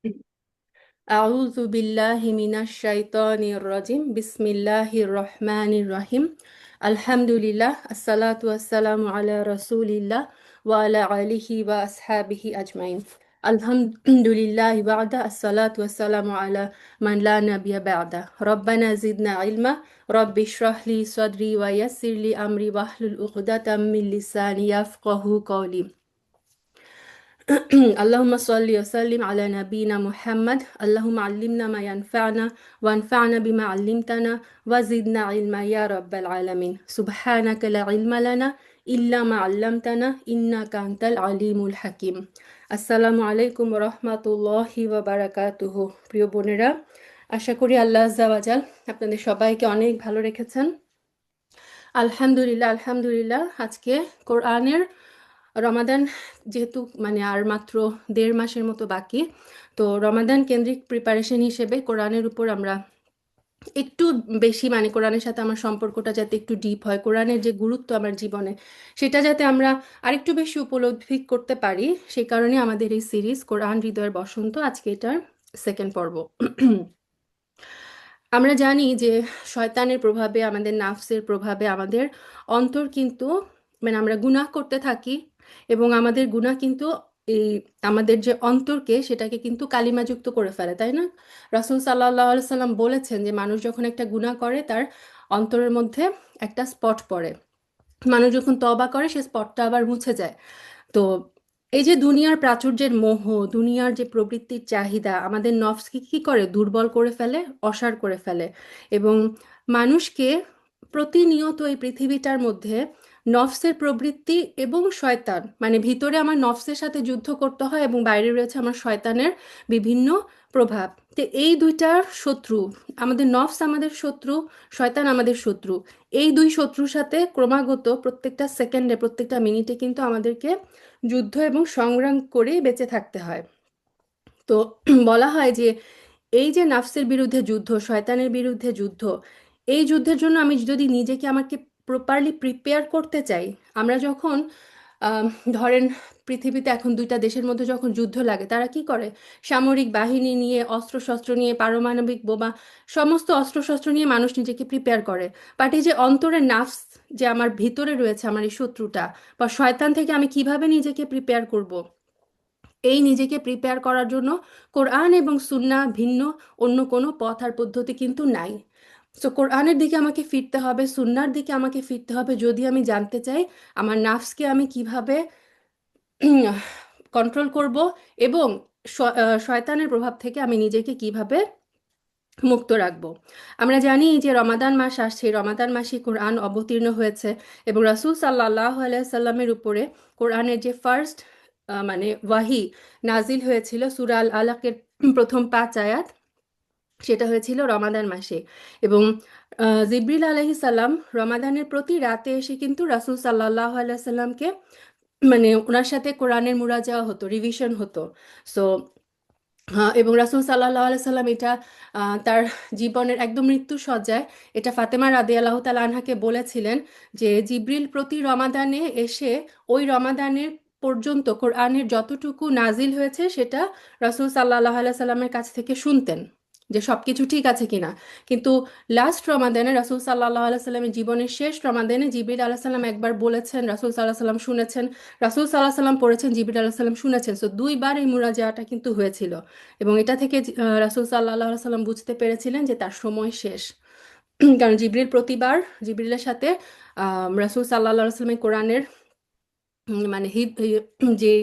أعوذ بالله من الشيطان الرجيم بسم الله الرحمن الرحيم الحمد لله الصلاة والسلام على رسول الله وعلى آله وأصحابه أجمعين الحمد لله بعد الصلاة والسلام على من لا نبي بعده ربنا زدنا علما رب اشرح لي صدري ويسر لي أمري واحلل عقدة من لساني يفقه قولي اللهم صل وسلم على نبينا محمد اللهم علمنا ما ينفعنا وانفعنا بما علمتنا وزدنا علما يا رب العالمين سبحانك لا علم لنا إلا ما علمتنا إنك أنت العليم الحكيم আসসালামু আলাইকুম রহমাতুল্লাহি ওয়া বারাকাতুহু প্রিয় বোনেরা আশা করি আল্লাহ আজ্জা ওয়া জাল আপনাদের সবাইকে অনেক ভালো রেখেছেন আলহামদুলিল্লাহ আলহামদুলিল্লাহ আজকে কোরআনের রমাদান যেহেতু মানে আর মাত্র 1.5 মাসের মতো বাকি, তো রমাদান কেন্দ্রিক প্রিপারেশন হিসেবে কোরআনের উপর আমরা একটু বেশি মানে কোরআনের সাথে আমার সম্পর্কটা যাতে একটু ডিপ হয়, কোরআনের যে গুরুত্ব আমার জীবনে সেটা যাতে আমরা আরেকটু বেশি উপলব্ধি করতে পারি, সেই কারণে আমাদের এই সিরিজ কোরআন হৃদয়ের বসন্ত আজকে এটার সেকেন্ড পর্ব। আমরা জানি যে শয়তানের প্রভাবে, আমাদের নাফসের প্রভাবে আমাদের অন্তর কিন্তু মানে আমরা গুনাহ করতে থাকি, এবং আমাদের গুনাহ কিন্তু এই আমাদের যে অন্তরকে সেটাকে কিন্তু কালিমাযুক্ত করে ফেলে, তাই না? রাসূল সাল্লাল্লাহু আলাইহি সাল্লাম বলেছেন যে মানুষ যখন একটা গুনাহ করে তার অন্তরের মধ্যে একটা স্পট পড়ে, মানুষ যখন তওবা করে সে স্পটটা আবার মুছে যায়। তো এই যে দুনিয়ার প্রাচুর্যের মোহ, দুনিয়ার যে প্রবৃত্তির চাহিদা আমাদের নফসকে কি করে দুর্বল করে ফেলে, অসাড় করে ফেলে, এবং মানুষকে প্রতিনিয়ত এই পৃথিবীটার মধ্যে নফসের প্রবৃত্তি এবং শয়তান, মানে ভিতরে আমার নফসের সাথে যুদ্ধ করতে হয় এবং বাইরে রয়েছে আমার শয়তানের বিভিন্ন প্রভাব। তো এই দুইটার শত্রু, আমাদের নফস আমাদের শত্রু, শয়তান আমাদের শত্রু। এই দুই শত্রুর সাথে ক্রমাগত প্রত্যেকটা সেকেন্ডে প্রত্যেকটা মিনিটে কিন্তু আমাদেরকে যুদ্ধ এবং সংগ্রাম করে বেঁচে থাকতে হয়। তো বলা হয় যে এই যে নাফসের বিরুদ্ধে যুদ্ধ, শয়তানের বিরুদ্ধে যুদ্ধ, এই যুদ্ধের জন্য আমি যদি নিজেকে আমাকে প্রপারলি প্রিপেয়ার করতে চাই, আমরা যখন আম, ধরেন পৃথিবীতে এখন দুইটা দেশের মধ্যে যখন যুদ্ধ লাগে তারা কি করে, সামরিক বাহিনী নিয়ে, অস্ত্রশস্ত্র নিয়ে, পারমাণবিক বোমা, সমস্ত অস্ত্রশস্ত্র নিয়ে মানুষ নিজেকে প্রিপেয়ার করে। বাট এই যে অন্তরের নাফস, যে আমার ভিতরে রয়েছে আমার এই শত্রুটা বা শয়তান থেকে আমি কিভাবে নিজেকে প্রিপেয়ার করব, এই নিজেকে প্রিপেয়ার করার জন্য কোরআন এবং সুন্নাহ ভিন্ন অন্য কোনো পথ আর পদ্ধতি কিন্তু নাই। সো কোরআনের দিকে আমাকে ফিরতে হবে, সুন্নাহর দিকে আমাকে ফিরতে হবে, যদি আমি জানতে চাই আমার নাফসকে আমি কিভাবে কন্ট্রোল করব, এবং শয়তানের প্রভাব থেকে আমি নিজেকে কিভাবে মুক্ত রাখবো। আমরা জানি যে রমাদান মাস আসছে, রমাদান মাসে কোরআন অবতীর্ণ হয়েছে, এবং রাসূল সাল্লাল্লাহু আলাইহি সাল্লামের উপরে কোরআনের যে ফার্স্ট মানে ওয়াহি নাজিল হয়েছিল, সূরা আল আলাকের প্রথম 5 আয়াত, সেটা হয়েছিল রমাদান মাসে। এবং জিবরিল আলাইহিস সালাম রমাদানের প্রতি রাতে এসে কিন্তু রাসূল সাল্লাল্লাহু আলাইহি সাল্লামকে মানে ওনার সাথে কোরআনের মুরাজা হতো, রিভিশন হতো। সো হ্যাঁ, এবং রাসূল সাল্লাল্লাহু আলাইহি সাল্লাম এটা তার জীবনের একদম মৃত্যু সজ্জায় এটা ফাতেমা রাদিয়াল্লাহু তাআলা আনহাকে বলেছিলেন যে জিবরিল প্রতি রমাদানে এসে ওই রমাদানের পর্যন্ত কোরআনের যতটুকু নাজিল হয়েছে সেটা রাসূল সাল্লাল্লাহু আলাইহি সাল্লামের কাছ থেকে শুনতেন, যে সবকিছু ঠিক আছে কিনা। কিন্তু লাস্ট রমাদানে রাসূল সাল্লাল্লাহু আলাইহি সাল্লামের জীবনের শেষ রমাদানে জিবরিল আলাইহিস সালাম একবার বলেছেন, রাসূল সাল্লাল্লাহু আলাইহি সাল্লাম শুনেছেন, রাসূল সাল্লাল্লাহু আলাইহি সাল্লাম পড়েছেন, জিবরিল আলাইহিস সালাম শুনেছেন। সো দুইবার এই মুরাজাটা কিন্তু হয়েছিল, এবং এটা থেকে রাসূল সাল্লাল্লাহু আলাইহি সাল্লাম বুঝতে পেরেছিলেন যে তার সময় শেষ। কারণ জিবরিল প্রতিবার জিবরিলের সাথে রাসূল সাল্লাল্লাহু আলাইহি সাল্লামের কোরআনের মানে যে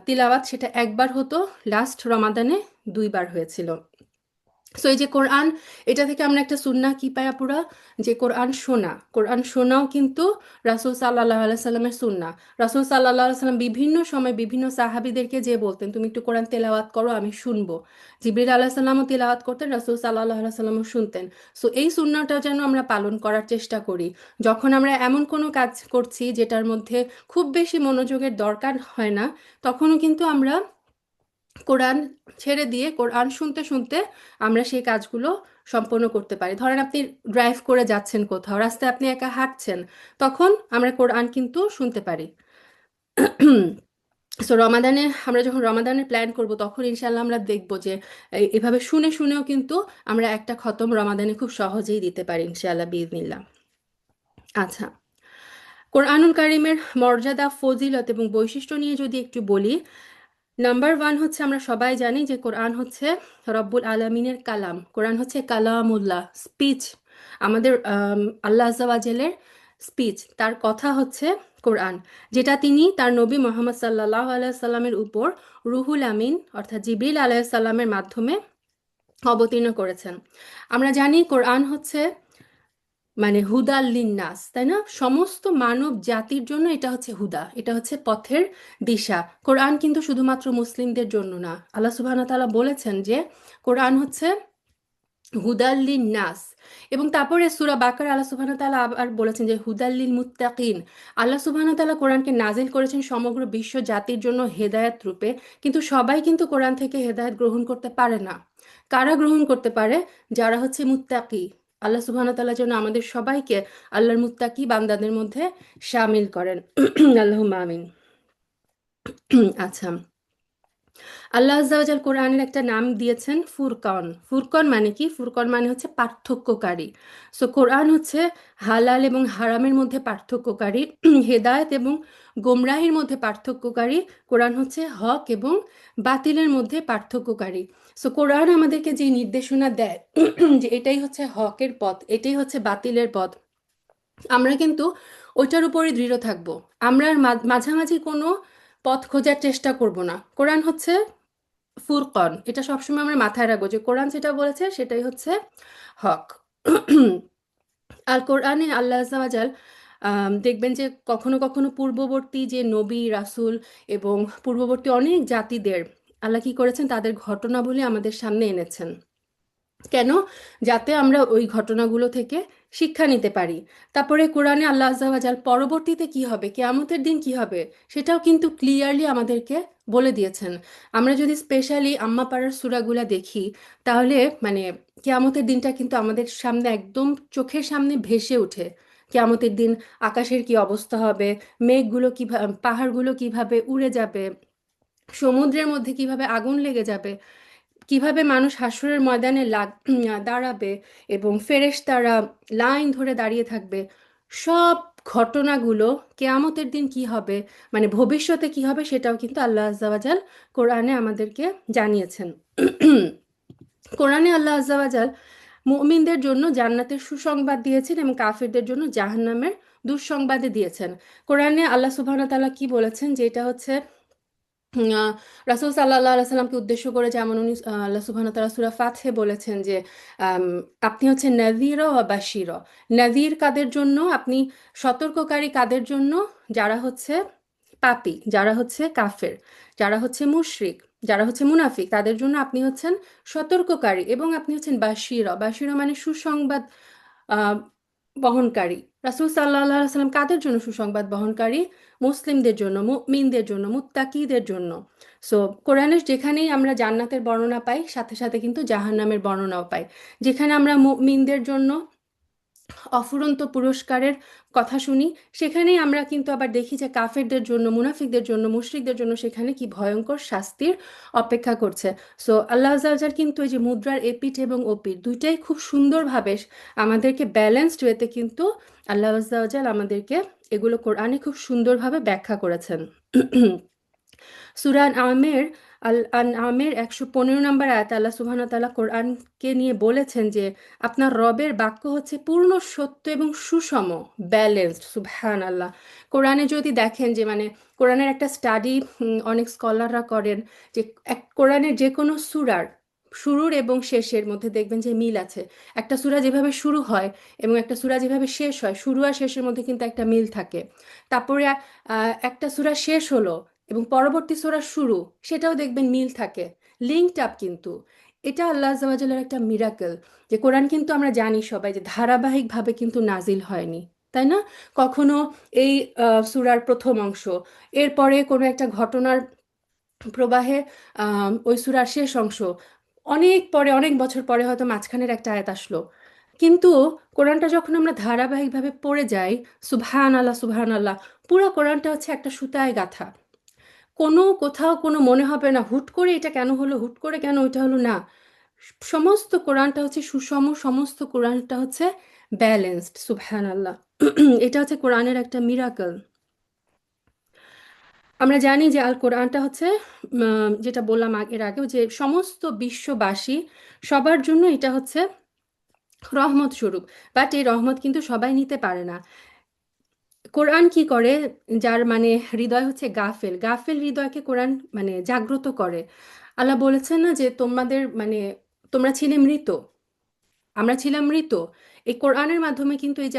তিলাওয়াত সেটা একবার হতো, লাস্ট রমাদানে দুইবার হয়েছিল। সো এই যে কোরআন, এটা থেকে আমরা একটা সুন্নাহ কি পাই আপুরা, যে কোরআন শোনা, কোরআন শোনাও কিন্তু রাসূল সাল্লাল্লাহু আলাইহি সাল্লামের সুন্নাহ। রাসূল সাল্লাল্লাহু আলাইহি সাল্লাম বিভিন্ন সময় বিভিন্ন সাহাবীদেরকে যে বলতেন তুমি একটু কোরআন তেলাওয়াত করো আমি শুনবো, জিবরিল আলাইহিস সালামও তেলাওয়াত করতেন, রাসূল সাল্লাল্লাহু আলাইহি সাল্লামও শুনতেন। সো এই সুন্নাহটা যেন আমরা পালন করার চেষ্টা করি। যখন আমরা এমন কোনো কাজ করছি যেটার মধ্যে খুব বেশি মনোযোগের দরকার হয় না, তখনও কিন্তু আমরা কোরআন ছেড়ে দিয়ে কোরআন শুনতে শুনতে আমরা সেই কাজগুলো সম্পন্ন করতে পারি। ধরেন আপনি ড্রাইভ করে যাচ্ছেন কোথাও, রাস্তায় আপনি একা হাঁটছেন, তখন আমরা কোরআন কিন্তু শুনতে পারি। সো রমাদানে আমরা যখন রমাদানের প্ল্যান করব তখন ইনশাল্লাহ আমরা দেখব যে এভাবে শুনে শুনেও কিন্তু আমরা একটা খতম রমাদানে খুব সহজেই দিতে পারি ইনশাল্লাহ বিইজনিল্লাহ। আচ্ছা, কোরআনুল কারিমের মর্যাদা, ফজিলত এবং বৈশিষ্ট্য নিয়ে যদি একটু বলি, নাম্বার ওয়ান হচ্ছে আমরা সবাই জানি যে কোরআন হচ্ছে রব্বুল আলমিনের কালাম। কোরআন হচ্ছে কালামুল্লাহ, স্পিচ, আমাদের আল্লাহ আজ্জাওয়াজেলের স্পিচ, তার কথা হচ্ছে কোরআন, যেটা তিনি তার নবী মোহাম্মদ সাল্লাহ আলাইসাল্লামের উপর রুহুল আমিন অর্থাৎ জিবরিল আলাইসাল্লামের মাধ্যমে অবতীর্ণ করেছেন। আমরা জানি কোরআন হচ্ছে মানে হুদাল লিন্নাস, তাই না? সমস্ত মানব জাতির জন্য এটা হচ্ছে হুদা, এটা হচ্ছে পথের দিশা। কোরআন কিন্তু শুধুমাত্র মুসলিমদের জন্য না। আল্লাহ সুবহানাহু ওয়া তাআলা বলেছেন যে কোরআন হচ্ছে হুদাল্লিন নাস। এবং তারপরে সূরা বাকারা আল্লাহ সুবহানাহু ওয়া তাআলা আবার বলেছেন যে হুদাল্লিল মুত্তাকিন। আল্লাহ সুবহানাহু ওয়া তাআলা কোরআনকে নাজিল করেছেন সমগ্র বিশ্ব জাতির জন্য হেদায়েত রূপে। কিন্তু সবাই কিন্তু কোরআন থেকে হেদায়েত গ্রহণ করতে পারে না। কারা গ্রহণ করতে পারে? যারা হচ্ছে মুত্তাকি। আল্লাহ সুবহানাহু ওয়া তাআলা যেন আমাদের সবাইকে আল্লাহর মুত্তাকি বান্দাদের মধ্যে শামিল করেন। আল্লাহুম্মা আমিন। আচ্ছা, আল্লাহ আজ্জাওয়াজাল কোরআনের একটা নাম দিয়েছেন ফুরকন। ফুরকন মানে কি? ফুরকন মানে হচ্ছে পার্থক্যকারী। সো কোরআন হচ্ছে হালাল এবং হারামের মধ্যে পার্থক্যকারী, হেদায়েত এবং গোমরাহির মধ্যে পার্থক্যকারী। কোরআন হচ্ছে হক এবং বাতিলের মধ্যে পার্থক্যকারী। সো কোরআন আমাদেরকে যে নির্দেশনা দেয় যে এটাই হচ্ছে হকের পথ, এটাই হচ্ছে বাতিলের পথ, আমরা কিন্তু ওইটার উপরই দৃঢ় থাকব। আমরা আর মাঝামাঝি কোনো পথ খোঁজার চেষ্টা করব না। কোরআন হচ্ছে ফুরকন, এটা সবসময় আমরা মাথায় রাখবো যে কোরআন যেটা বলেছে সেটাই হচ্ছে হক। আর কোরআনে আল্লাহ আজ্জাওয়াজাল দেখবেন যে কখনো কখনো পূর্ববর্তী যে নবী রাসূল এবং পূর্ববর্তী অনেক জাতিদের আল্লাহ কি করেছেন, তাদের ঘটনাবলী আমাদের সামনে এনেছেন। কেন? যাতে আমরা ওই ঘটনাগুলো থেকে শিক্ষা নিতে পারি। তারপরে কোরআনে আল্লাহ আজ্জাওয়াজাল পরবর্তীতে কি হবে, কিয়ামতের দিন কি হবে, সেটাও কিন্তু ক্লিয়ারলি আমাদেরকে বলে দিয়েছেন। আমরা যদি স্পেশালি আম্মা পাড়ার সূরাগুলা দেখি, তাহলে মানে কিয়ামতের দিনটা কিন্তু আমাদের সামনে একদম চোখের সামনে ভেসে ওঠে। কিয়ামতের দিন আকাশের কি অবস্থা হবে, মেঘগুলো কিভাবে, পাহাড়গুলো কিভাবে উড়ে যাবে, সমুদ্রের মধ্যে কিভাবে আগুন লেগে যাবে, কিভাবে মানুষ হাসরের ময়দানে দাঁড়াবে এবং ফেরেশতারা লাইন ধরে দাঁড়িয়ে থাকবে। সব ঘটনাগুলো, কেয়ামতের দিন কি হবে, মানে ভবিষ্যতে কি হবে, সেটাও কিন্তু আল্লাহ আজ্জাওয়াজাল কোরআনে আমাদেরকে জানিয়েছেন। কোরআনে আল্লাহ আজ্জাওয়াজাল মুমিনদের জন্য জান্নাতের সুসংবাদ দিয়েছেন এবং কাফিরদের জন্য জাহান্নামের দুঃসংবাদে দিয়েছেন। কোরআনে আল্লাহ সুবহানাহু ওয়া তাআলা কি বলেছেন, যে এটা হচ্ছে রাসূল সাল্লাল্লাহু আলাইহি সাল্লামকে উদ্দেশ্য করে, যেমন উনি আল্লাহ সুবহানাহু ওয়া তাআলা সূরা ফাতহে বলেছেন যে আম, আপনি হচ্ছেন নাযীরা ওয়া বাশীরা। নাযীর কাদের জন্য? আপনি সতর্ককারী কাদের জন্য? যারা হচ্ছে পাপী, যারা হচ্ছে কাফের, যারা হচ্ছে মুশরিক, যারা হচ্ছে মুনাফিক, তাদের জন্য আপনি হচ্ছেন সতর্ককারী, এবং আপনি হচ্ছেন বাশীরা। বাশীরা মানে সুসংবাদ আহ, বহনকারী। রাসূল সাল্লাল্লাহু আলাইহি সাল্লাম কাদের জন্য সুসংবাদ বহনকারী? মুসলিমদের জন্য, মুমিনদের জন্য, মুত্তাকিদের জন্য। সো কোরআনের যেখানেই আমরা জান্নাতের বর্ণনা পাই, সাথে সাথে কিন্তু জাহান্নামের বর্ণনাও পাই। যেখানে আমরা মুমিনদের জন্য অফুরন্ত পুরস্কারের কথা শুনি, সেখানেই আমরা কিন্তু আবার দেখি যে কাফেরদের জন্য, মুনাফিকদের জন্য, মুশরিকদের জন্য সেখানে কি ভয়ঙ্কর শাস্তির অপেক্ষা করছে। সো আল্লাহ আজ্জাওয়াজাল কিন্তু এই যে মুদ্রার এপিঠ এবং ওপিঠ দুইটাই খুব সুন্দরভাবে আমাদেরকে ব্যালেন্সড ওয়েতে কিন্তু আল্লাহ আজ্জাওয়াজাল আমাদেরকে এগুলো কোরআনে খুব সুন্দরভাবে ব্যাখ্যা করেছেন। সূরা আমের আমের 115 নম্বর আয়াত আল্লাহ সুবহানাহু ওয়া তাআলা কোরআনকে নিয়ে বলেছেন যে আপনার রবের বাক্য হচ্ছে পূর্ণ সত্য এবং সুষম, ব্যালেন্সড। সুবহানাল্লাহ। কোরআনে যদি দেখেন যে মানে কোরআনের একটা স্টাডি অনেক স্কলাররা করেন, যে কোরআনের যে কোনো সূরার শুরুর এবং শেষের মধ্যে দেখবেন যে মিল আছে। একটা সূরা যেভাবে শুরু হয় এবং একটা সূরা যেভাবে শেষ হয়, শুরু আর শেষের মধ্যে কিন্তু একটা মিল থাকে। তারপরে একটা সূরা শেষ হলো এবং পরবর্তী সূরা শুরু, সেটাও দেখবেন মিল থাকে, লিঙ্কড আপ কিন্তু। এটা আল্লাহ আজ্জাওয়াজালের একটা মিরাকেল, যে কোরআন কিন্তু আমরা জানি সবাই যে ধারাবাহিকভাবে কিন্তু নাজিল হয়নি, তাই না? কখনো এই সূরার প্রথম অংশ, এরপরে কোনো একটা ঘটনার প্রবাহে ওই সূরার শেষ অংশ, অনেক পরে, অনেক বছর পরে হয়তো মাঝখানের একটা আয়াত আসলো। কিন্তু কোরআনটা যখন আমরা ধারাবাহিকভাবে পড়ে যাই, সুবহান আল্লাহ সুবহান আল্লাহ, পুরো কোরআনটা হচ্ছে একটা সুতায় গাঁথা। কোথাও কোনো মনে হবে না হুট করে এটা কেন হলো, হুট করে কেন ওইটা হলো না। সমস্ত কোরআনটা হচ্ছে সুষম, সমস্ত কোরআনটা হচ্ছে ব্যালেন্সড, সুবহানাল্লাহ। এটা হচ্ছে কোরআনের একটা মিরাকল। আমরা জানি যে আল কোরআনটা হচ্ছে যেটা বললাম এর আগেও, যে সমস্ত বিশ্ববাসী সবার জন্য এটা হচ্ছে রহমত স্বরূপ। বাট এই রহমত কিন্তু সবাই নিতে পারে না। কোরআন কি করে, যার মানে হৃদয় হচ্ছে গাফেল, গাফেল হৃদয়কে কোরআন মানে জাগ্রত করে। আল্লাহ বলেছেন না যে তোমাদের মানে তোমরা ছিলে মৃত, আমরা ছিলাম মৃত। এই কোরআনের মাধ্যমে কিন্তু এই যে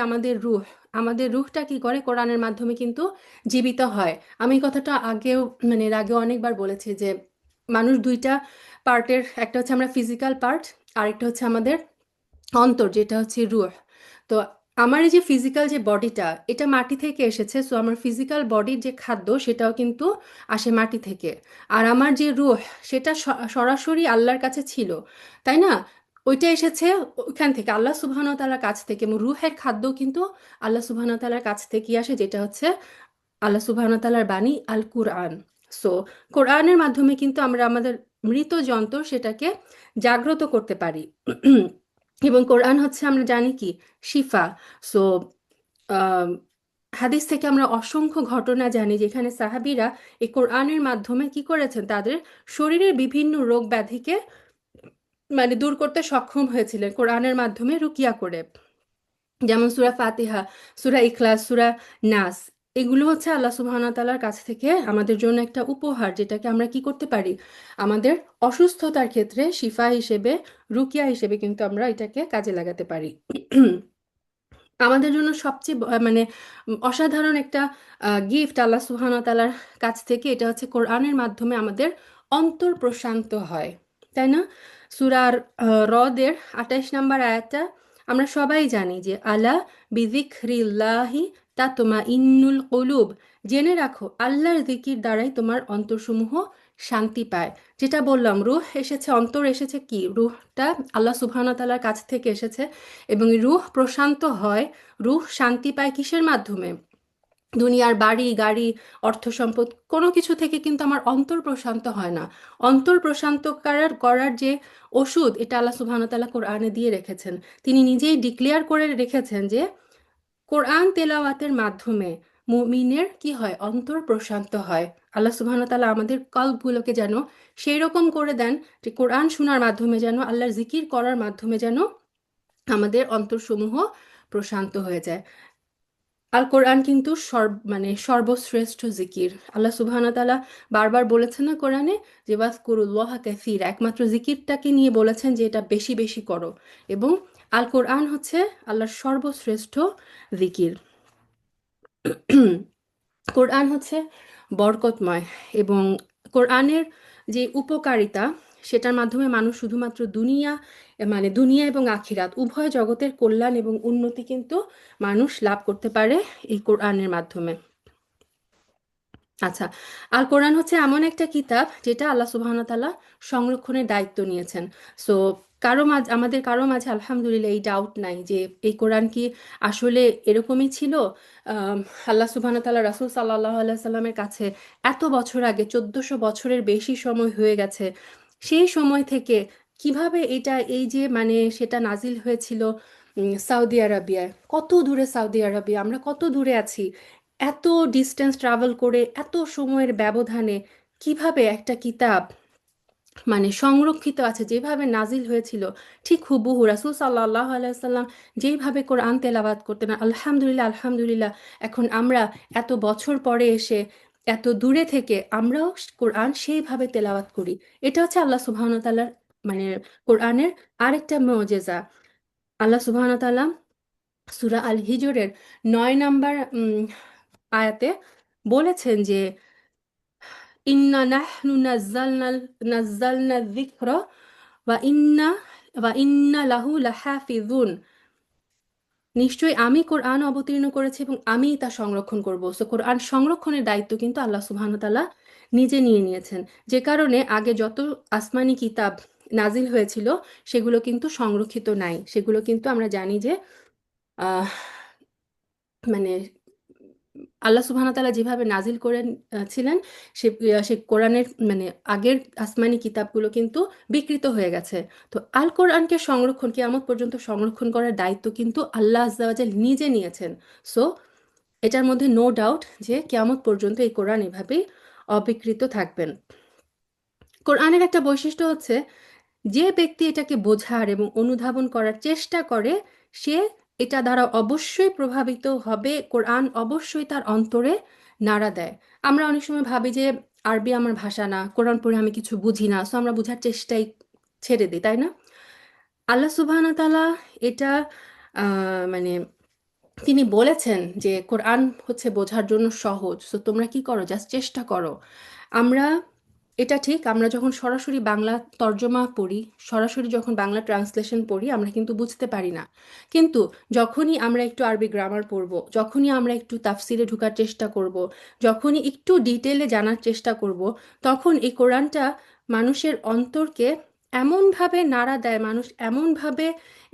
আমাদের রুহটা কি করে, কোরআনের মাধ্যমে কিন্তু জীবিত হয়। আমি এই কথাটা আগেও মানে এর আগেও অনেকবার বলেছি যে মানুষ দুইটা পার্টের, একটা হচ্ছে আমরা ফিজিক্যাল পার্ট, আরেকটা হচ্ছে আমাদের অন্তর, যেটা হচ্ছে রুহ। তো আমার এই যে ফিজিক্যাল যে বডিটা, এটা মাটি থেকে এসেছে, সো আমার ফিজিক্যাল বডির যে খাদ্য সেটাও কিন্তু আসে মাটি থেকে। আর আমার যে রুহ, সেটা সরাসরি আল্লাহর কাছে ছিল, তাই না? ওইটা এসেছে ওইখান থেকে, আল্লাহ সুবহানাহু ওয়া তাআলার কাছ থেকে, এবং রুহের খাদ্য কিন্তু আল্লাহ সুবহানাহু ওয়া তাআলার কাছ থেকে আসে, যেটা হচ্ছে আল্লাহ সুবহানাহু ওয়া তাআলার বাণী আল কুরআন। সো কোরআনের মাধ্যমে কিন্তু আমরা আমাদের মৃত যন্ত্র সেটাকে জাগ্রত করতে পারি। এবং কোরআন হচ্ছে আমরা জানি কি শিফা। সো হাদিস থেকে আমরা অসংখ্য ঘটনা জানি যেখানে সাহাবীরা এই কোরআনের মাধ্যমে কি করেছেন, তাদের শরীরের বিভিন্ন রোগ ব্যাধিকে মানে দূর করতে সক্ষম হয়েছিলেন কোরআনের মাধ্যমে রুকিয়া করে। যেমন সূরা ফাতিহা, সূরা ইখলাস, সূরা নাস, এগুলো হচ্ছে আল্লাহ সুবহানাহু ওয়া তাআলার কাছ থেকে আমাদের জন্য একটা উপহার, যেটাকে আমরা কি করতে পারি, আমাদের অসুস্থতার ক্ষেত্রে শিফা হিসেবে, রুকিয়া হিসেবে কিন্তু আমরা এটাকে কাজে লাগাতে পারি। আমাদের জন্য সবচেয়ে মানে অসাধারণ একটা গিফট আল্লাহ সুবহানাহু ওয়া তাআলার কাছ থেকে, এটা হচ্ছে কোরআনের মাধ্যমে আমাদের অন্তর প্রশান্ত হয়, তাই না? সূরার রদের 28 নম্বর আয়াতটা আমরা সবাই জানি যে আলা বিযিকরিল্লাহি তাতমাইন্নুল কুলুব, জেনে রাখো আল্লাহর জিকির দ্বারাই তোমার অন্তরসমূহ শান্তি পায়। যেটা বললাম, রূহ এসেছে, অন্তর এসেছে, কি রূহটা আল্লাহ সুবহানাহু ওয়া তাআলার কাছ থেকে এসেছে। এবং এই রূহ প্রশান্ত হয়, রূহ শান্তি পায় কিসের মাধ্যমে? দুনিয়ার বাড়ি গাড়ি, অর্থ সম্পদ, কোনো কিছু থেকে কিন্তু আমার অন্তর প্রশান্ত হয় না। অন্তর প্রশান্ত করার যে ওষুধ, এটা আল্লাহ সুবহানাহু ওয়া তাআলা কোরআনে দিয়ে রেখেছেন। তিনি নিজেই ডিক্লেয়ার করে রেখেছেন যে কোরআন তেলাওয়াতের মাধ্যমে মুমিনের কি হয়, অন্তর প্রশান্ত হয়। আল্লাহ সুবহানাহু ওয়া তাআলা আমাদের কলবগুলোকে যেন সেই রকম করে দেন যে কোরআন শোনার মাধ্যমে যেন, আল্লাহর জিকির করার মাধ্যমে যেন আমাদের অন্তরসমূহ প্রশান্ত হয়ে যায়। আল কোরআন কিন্তু মানে সর্বশ্রেষ্ঠ জিকির। আল্লাহ সুবহানাহু ওয়া তাআলা বারবার বলেছেন না কোরআনে যে ওয়াজকুরুল্লাহ কাসীরা, একমাত্র জিকিরটাকে নিয়ে বলেছেন যে এটা বেশি বেশি করো। এবং আল কোরআন হচ্ছে আল্লাহর সর্বশ্রেষ্ঠ জিকির। কোরআন হচ্ছে বরকতময়, এবং কোরআনের যে উপকারিতা, সেটার মাধ্যমে মানুষ শুধুমাত্র মানে দুনিয়া এবং আখিরাত উভয় জগতের কল্যাণ এবং উন্নতি কিন্তু মানুষ লাভ করতে পারে এই কোরআনের মাধ্যমে। আচ্ছা, আল কোরআন হচ্ছে এমন একটা কিতাব যেটা আল্লাহ সুবহানাহু ওয়া তাআলা সংরক্ষণের দায়িত্ব নিয়েছেন। সো আমাদের কারো মাঝে আলহামদুলিল্লাহ এই ডাউট নাই যে এই কোরআন কি আসলে এরকমই ছিল। আম, আল্লাহ সুবহানাহু ওয়া তাআলা রাসূল সাল্লাল্লাহু আলাইহি সাল্লামের কাছে এত বছর আগে, 1400 বছরের বেশি সময় হয়ে গেছে, সেই সময় থেকে কিভাবে এটা এই যে মানে সেটা নাজিল হয়েছিল সৌদি আরবিয়ায়, কত দূরে সৌদি আরবিয়া, আমরা কত দূরে আছি, এত ডিস্টেন্স ট্রাভেল করে এত সময়ের ব্যবধানে কিভাবে একটা কিতাব মানে সংরক্ষিত আছে, যেভাবে নাজিল হয়েছিল ঠিক হুবহু রাসূল সাল্লাল্লাহু আলাইহি সাল্লাম যেইভাবে কোরআন তেলাওয়াত করতেন, আলহামদুলিল্লাহ আলহামদুলিল্লাহ, এখন আমরা এত বছর পরে এসে এত দূরে থেকে আমরাও কোরআন সেইভাবে তেলাওয়াত করি। এটা হচ্ছে আল্লাহ সুবহানাহু ওয়া তাআলার মানে কোরআনের আরেকটা মুজিজা। আল্লাহ সুবহানাহু ওয়া তাআলা সূরা আল হিজরের 9 নম্বর আয়াতে বলেছেন যে ইন্না নাহনু নাজ্জালনা যিকরা ওয়া ইন্না লাহু লাহাফিজুন, নিশ্চয়ই আমি কোরআন অবতীর্ণ করেছি এবং আমি তা সংরক্ষণ করব। সো কোরআন সংরক্ষণের দায়িত্ব কিন্তু আল্লাহ সুবহানাহু ওয়া তাআলা নিজে নিয়ে নিয়েছেন। যে কারণে আগে যত আসমানি কিতাব নাজিল হয়েছিল সেগুলো কিন্তু সংরক্ষিত নাই, সেগুলো কিন্তু আমরা জানি যে আহ মানে আল্লাহ সুবহানাহু ওয়া তাআলা যেভাবে নাজিল করে ছিলেন, সে কোরআনের মানে আগের আসমানি কিতাবগুলো কিন্তু বিকৃত হয়ে গেছে। তো আল কোরআনকে সংরক্ষণ, কিয়ামত পর্যন্ত সংরক্ষণ করার দায়িত্ব কিন্তু আল্লাহ আজ্জা ওয়া জাল নিজে নিয়েছেন। সো এটার মধ্যে নো ডাউট যে কিয়ামত পর্যন্ত এই কোরআন এভাবেই অবিকৃত থাকবেন। কোরআনের একটা বৈশিষ্ট্য হচ্ছে, যে ব্যক্তি এটাকে বোঝার এবং অনুধাবন করার চেষ্টা করে, সে এটা দ্বারা অবশ্যই প্রভাবিত হবে। কোরআন অবশ্যই তার অন্তরে নাড়া দেয়। আমরা অনেক সময় ভাবি যে আরবি আমার ভাষা না, কোরআন পড়ে আমি কিছু বুঝি না, সো আমরা বোঝার চেষ্টাই ছেড়ে দিই, তাই না? আল্লাহ সুবহানাহু ওয়া তাআলা এটা মানে তিনি বলেছেন যে কোরআন হচ্ছে বোঝার জন্য সহজ, সো তোমরা কি করো, জাস্ট চেষ্টা করো। আমরা, এটা ঠিক, আমরা যখন সরাসরি বাংলা তর্জমা পড়ি, সরাসরি যখন বাংলা ট্রান্সলেশন পড়ি, আমরা কিন্তু বুঝতে পারি না। কিন্তু যখনই আমরা একটু আরবি গ্রামার পড়ব, যখনই আমরা একটু তাফসিরে ঢোকার চেষ্টা করব, যখনই একটু ডিটেলে জানার চেষ্টা করব, তখন এই কোরআনটা মানুষের অন্তরকে এমনভাবে নাড়া দেয়, মানুষ এমনভাবে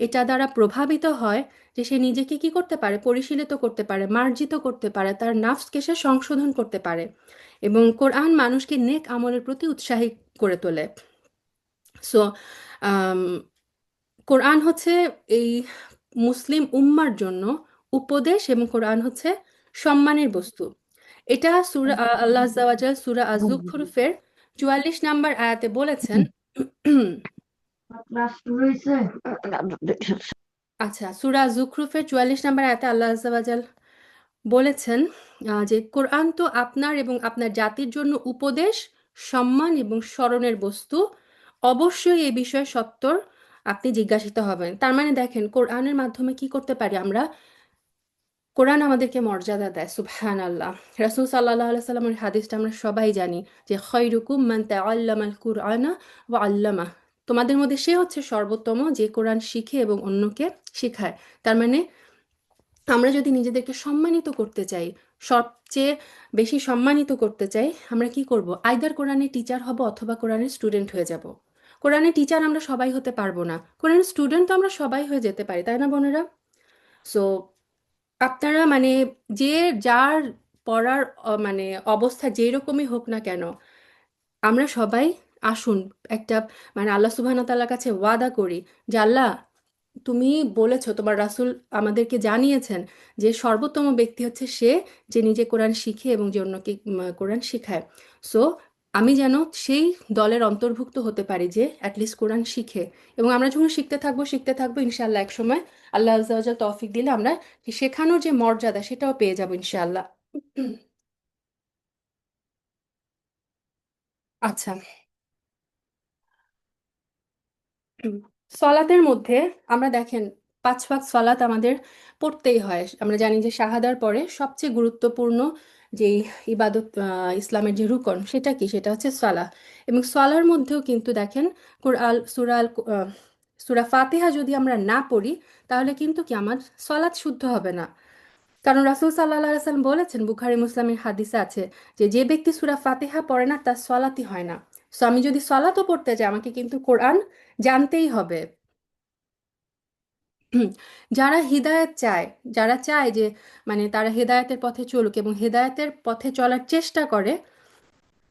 এটা দ্বারা প্রভাবিত হয় যে সে নিজেকে কি করতে পারে, পরিশীলিত করতে পারে, মার্জিত করতে পারে, তার নাফসকে সে সংশোধন করতে পারে। এবং কোরআন মানুষকে নেক আমলের প্রতি উৎসাহী করে তোলে। সো কোরআন হচ্ছে এই মুসলিম উম্মার জন্য উপদেশ, এবং কোরআন হচ্ছে সম্মানের বস্তু। এটা সূরা আল্লাহ আজ্জা ওয়া জাল সূরা আয-যুখরুফের ৪৪ নাম্বার আয়াতে বলেছেন। আচ্ছা, সূরা যুখরুফের ৪৪ নাম্বার আয়াতে আল্লাহ আজ্জা ওয়া জাল বলেছেন যে কোরআন তো আপনার এবং আপনার জাতির জন্য উপদেশ, সম্মান এবং স্মরণের বস্তু। অবশ্যই এই বিষয়ে সত্তর আপনি জিজ্ঞাসিত হবেন। তার মানে দেখেন, কোরআনের মাধ্যমে কি করতে পারি আমরা, কোরআন আমাদেরকে মর্যাদা দেয়। সুবহানাল্লাহ। রাসূল সাল্লাল্লাহু আলাইহি সাল্লামের হাদিসটা আমরা সবাই জানি যে খায়রুকুম মান তাআল্লামাল কুরআনা ওয়া আল্লামাহ। তোমাদের মধ্যে সে হচ্ছে সর্বোত্তম যে কোরআন শিখে এবং অন্যকে শিখায়। তার মানে আমরা যদি নিজেদেরকে সম্মানিত করতে চাই, সবচেয়ে বেশি সম্মানিত করতে চাই, আমরা কি করব, আইদার কোরআনের টিচার হব অথবা কোরআনের স্টুডেন্ট হয়ে যাব। কোরআনের টিচার আমরা সবাই হতে পারবো না, কোরআনের স্টুডেন্ট তো আমরা সবাই হয়ে যেতে পারি, তাই না বোনেরা? সো আপনারা মানে যে যার পড়ার মানে অবস্থা যেই রকমই হোক না কেন, আমরা সবাই আসুন একটা মানে আল্লাহ সুবহানাহু ওয়া তাআলার কাছে ওয়াদা করি যে আল্লাহ, তুমি বলেছো, তোমার রাসূল আমাদেরকে জানিয়েছেন যে সর্বোত্তম ব্যক্তি হচ্ছে সে যে নিজে কোরআন শিখে এবং যে অন্যকে কোরআন শেখায়। সো আমি যেন সেই দলের অন্তর্ভুক্ত হতে পারি যে অ্যাটলিস্ট কোরআন শিখে। এবং আমরা যখন শিখতে থাকবো ইনশাআল্লাহ এক সময় আল্লাহ আজ্জা ওয়া জাল তৌফিক দিলে আমরা শেখানোর যে মর্যাদা সেটাও পেয়ে যাবো ইনশাআল্লাহ। আচ্ছা, হুম, সলাতের মধ্যে আমরা দেখেন ৫ ওয়াক্ত সলাত আমাদের পড়তেই হয়। আমরা জানি যে শাহাদার পরে সবচেয়ে গুরুত্বপূর্ণ যেই ইবাদত, ইসলামের যে রুকন সেটা কি? সেটা হচ্ছে সালাহ। এবং সালার মধ্যেও কিন্তু দেখেন কুরআল সূরা ফাতিহা যদি আমরা না পড়ি, তাহলে কিন্তু কি আমার সলাত শুদ্ধ হবে না। কারণ রাসূল সাল্লাল্লাহু আলাইহি ওয়াসাল্লাম বলেছেন, বুখারী মুসলিমের হাদিসে আছে যে যে ব্যক্তি সূরা ফাতিহা পড়ে না তার সলাতই হয় না। সো আমি যদি সলাতও পড়তে যাই, আমাকে কিন্তু কোরআন জানতেই হবে। হুম, যারা হিদায়াত চায়, যারা চায় যে মানে তারা হেদায়েতের পথে চলুক এবং হেদায়েতের পথে চলার চেষ্টা করে,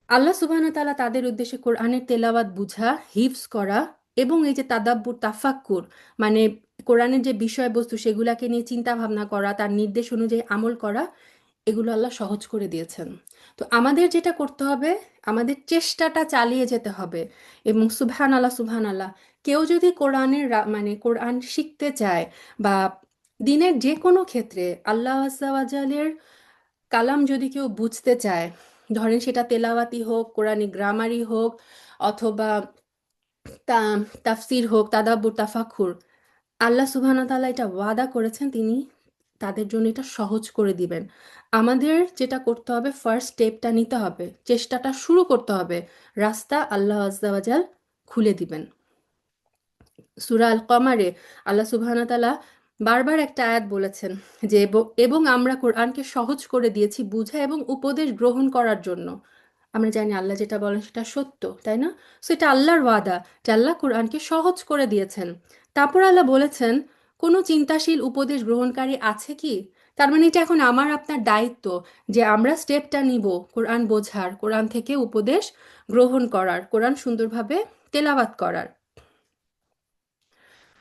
আল্লাহ সুবহানাহু ওয়া তাআলা তাদের উদ্দেশ্যে কোরআনের তেলাওয়াত বুঝা, হিফজ করা এবং এই যে তাদাব্বুর, তাফাক্কুর, মানে কোরআনের যে বিষয়বস্তু সেগুলাকে নিয়ে চিন্তা ভাবনা করা, তার নির্দেশ অনুযায়ী আমল করা, এগুলো আল্লাহ সহজ করে দিয়েছেন। তো আমাদের যেটা করতে হবে, আমাদের চেষ্টাটা চালিয়ে যেতে হবে। এবং সুবহানাল্লাহ, সুবহানাল্লাহ, কেউ যদি কোরআনের মানে কোরআন শিখতে চায় বা দিনের যে কোনো ক্ষেত্রে আল্লাহ আজ্জা ওয়া জালের কালাম যদি কেউ বুঝতে চায়, ধরেন সেটা তেলাওয়াতি হোক, কোরআনি গ্রামারই হোক, অথবা তাফসির হোক, তাদাব্বুর, তাফাক্কুর, আল্লাহ সুবহানাহু ওয়া তাআলা এটা ওয়াদা করেছেন, তিনি তাদের জন্য এটা সহজ করে দিবেন। আমাদের যেটা করতে হবে, ফার্স্ট স্টেপটা নিতে হবে, চেষ্টাটা শুরু করতে হবে, রাস্তা আল্লাহ আজ্জা ওয়া জাল খুলে দিবেন। সূরা আল কমারে আল্লাহ সুবহানাহু ওয়া তাআলা বারবার একটা আয়াত বলেছেন যে এবং আমরা কোরআনকে সহজ করে দিয়েছি বুঝা এবং উপদেশ গ্রহণ করার জন্য। আমরা জানি আল্লাহ যেটা বলেন সেটা সত্য, তাই না? সো এটা আল্লাহর ওয়াদা যে আল্লাহ কোরআনকে সহজ করে দিয়েছেন। তারপর আল্লাহ বলেছেন, কোনো চিন্তাশীল উপদেশ গ্রহণকারী আছে কি? তার মানে এটা এখন আমার আপনার দায়িত্ব যে আমরা স্টেপটা নিব কোরআন বোঝার, কোরআন থেকে উপদেশ গ্রহণ করার, কোরআন সুন্দরভাবে তেলাওয়াত করার।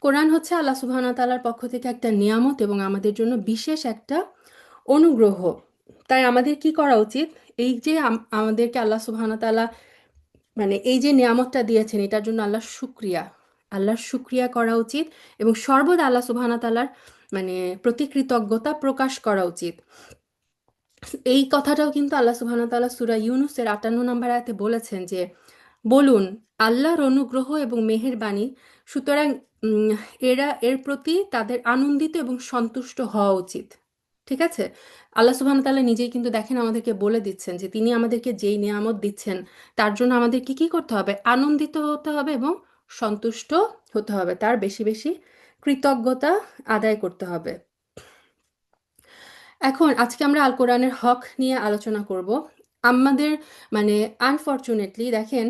কোরআন হচ্ছে আল্লাহ সুবহানাহু ওয়া তাআলার পক্ষ থেকে একটা নিয়ামত এবং আমাদের জন্য বিশেষ একটা অনুগ্রহ। তাই আমাদের কি করা উচিত? এই যে আমাদেরকে আল্লাহ সুবহানাহু ওয়া তাআলা মানে এই যে নিয়ামতটা দিয়েছেন এটার জন্য আল্লাহর শুক্রিয়া করা উচিত এবং সর্বদা আল্লাহ সুবহানাহু ওয়া তাআলার মানে প্রতি কৃতজ্ঞতা প্রকাশ করা উচিত। এই কথাটাও কিন্তু আল্লাহ সুবহানাহু ওয়া তাআলা সূরা ইউনূসের ৫৮ নম্বর আয়াতে বলেছেন যে বলুন আল্লাহর অনুগ্রহ এবং মেহেরবানি, সুতরাং উম, এর প্রতি তাদের আনন্দিত এবং সন্তুষ্ট হওয়া উচিত। ঠিক আছে, আল্লাহ সুবহানাহু ওয়া তাআলা নিজেই কিন্তু দেখেন আমাদেরকে বলে দিচ্ছেন যে তিনি আমাদেরকে যেই নিয়ামত দিচ্ছেন তার জন্য আমাদেরকে কি করতে হবে? আনন্দিত হতে হবে এবং সন্তুষ্ট হতে হবে, তার বেশি বেশি কৃতজ্ঞতা আদায় করতে হবে। এখন আজকে আমরা আল কোরআনের হক নিয়ে আলোচনা করব। আমাদের মানে আনফরচুনেটলি দেখেন,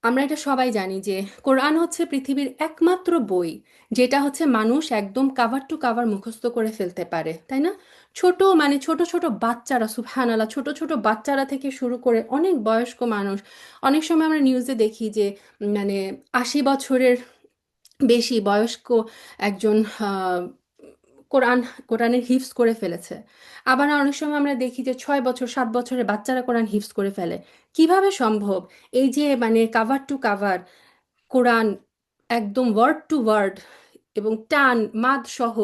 আমরা এটা সবাই জানি যে কোরআন হচ্ছে পৃথিবীর একমাত্র বই যেটা হচ্ছে মানুষ একদম কাভার টু কাভার মুখস্থ করে ফেলতে পারে, তাই না? ছোট মানে ছোট ছোট বাচ্চারা, সুবহানাল্লাহ, ছোট ছোট বাচ্চারা থেকে শুরু করে অনেক বয়স্ক মানুষ, অনেক সময় আমরা নিউজে দেখি যে মানে ৮০ বছরের বেশি বয়স্ক একজন আহ, কোরআন কোরআনের হিফজ করে ফেলেছে। আবার অনেক সময় আমরা দেখি যে ৬ বছর ৭ বছরের বাচ্চারা কোরআন হিফজ করে ফেলে। কিভাবে সম্ভব? এই যে মানে কাভার টু কাভার কোরআন একদম ওয়ার্ড টু ওয়ার্ড এবং টান মাদ সহ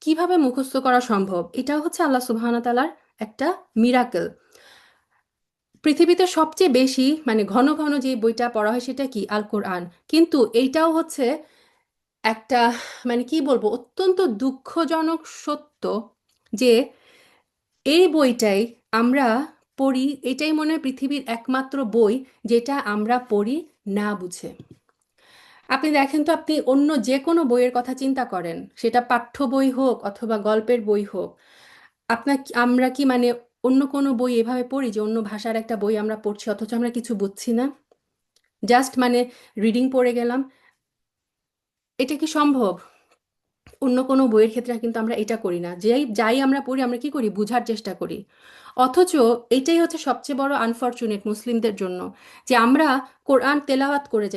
কিভাবে মুখস্থ করা সম্ভব? এটাও হচ্ছে আল্লাহ সুবহানাহু ওয়া তাআলার একটা মিরাকেল। পৃথিবীতে সবচেয়ে বেশি মানে ঘন ঘন যে বইটা পড়া হয় সেটা কি? আল কোরআন। কিন্তু এইটাও হচ্ছে একটা মানে কি বলবো, অত্যন্ত দুঃখজনক সত্য যে এই বইটাই আমরা পড়ি, এটাই মনে হয় পৃথিবীর একমাত্র বই যেটা আমরা পড়ি না বুঝে। আপনি দেখেন তো, আপনি অন্য যে কোনো বইয়ের কথা চিন্তা করেন, সেটা পাঠ্য বই হোক অথবা গল্পের বই হোক, আমরা কি মানে অন্য কোনো বই এভাবে পড়ি যে অন্য ভাষার একটা বই আমরা পড়ছি অথচ আমরা কিছু বুঝছি না, জাস্ট মানে রিডিং পড়ে গেলাম? এটা কি সম্ভব? অন্য কোনো বইয়ের ক্ষেত্রে কিন্তু আমরা এটা করি না, যেই যাই আমরা পড়ি আমরা কি করি? বুঝার চেষ্টা করি। অথচ এটাই হচ্ছে সবচেয়ে বড় আনফরচুনেট মুসলিমদের জন্য, যে আমরা কোরআন তেলাওয়াত করে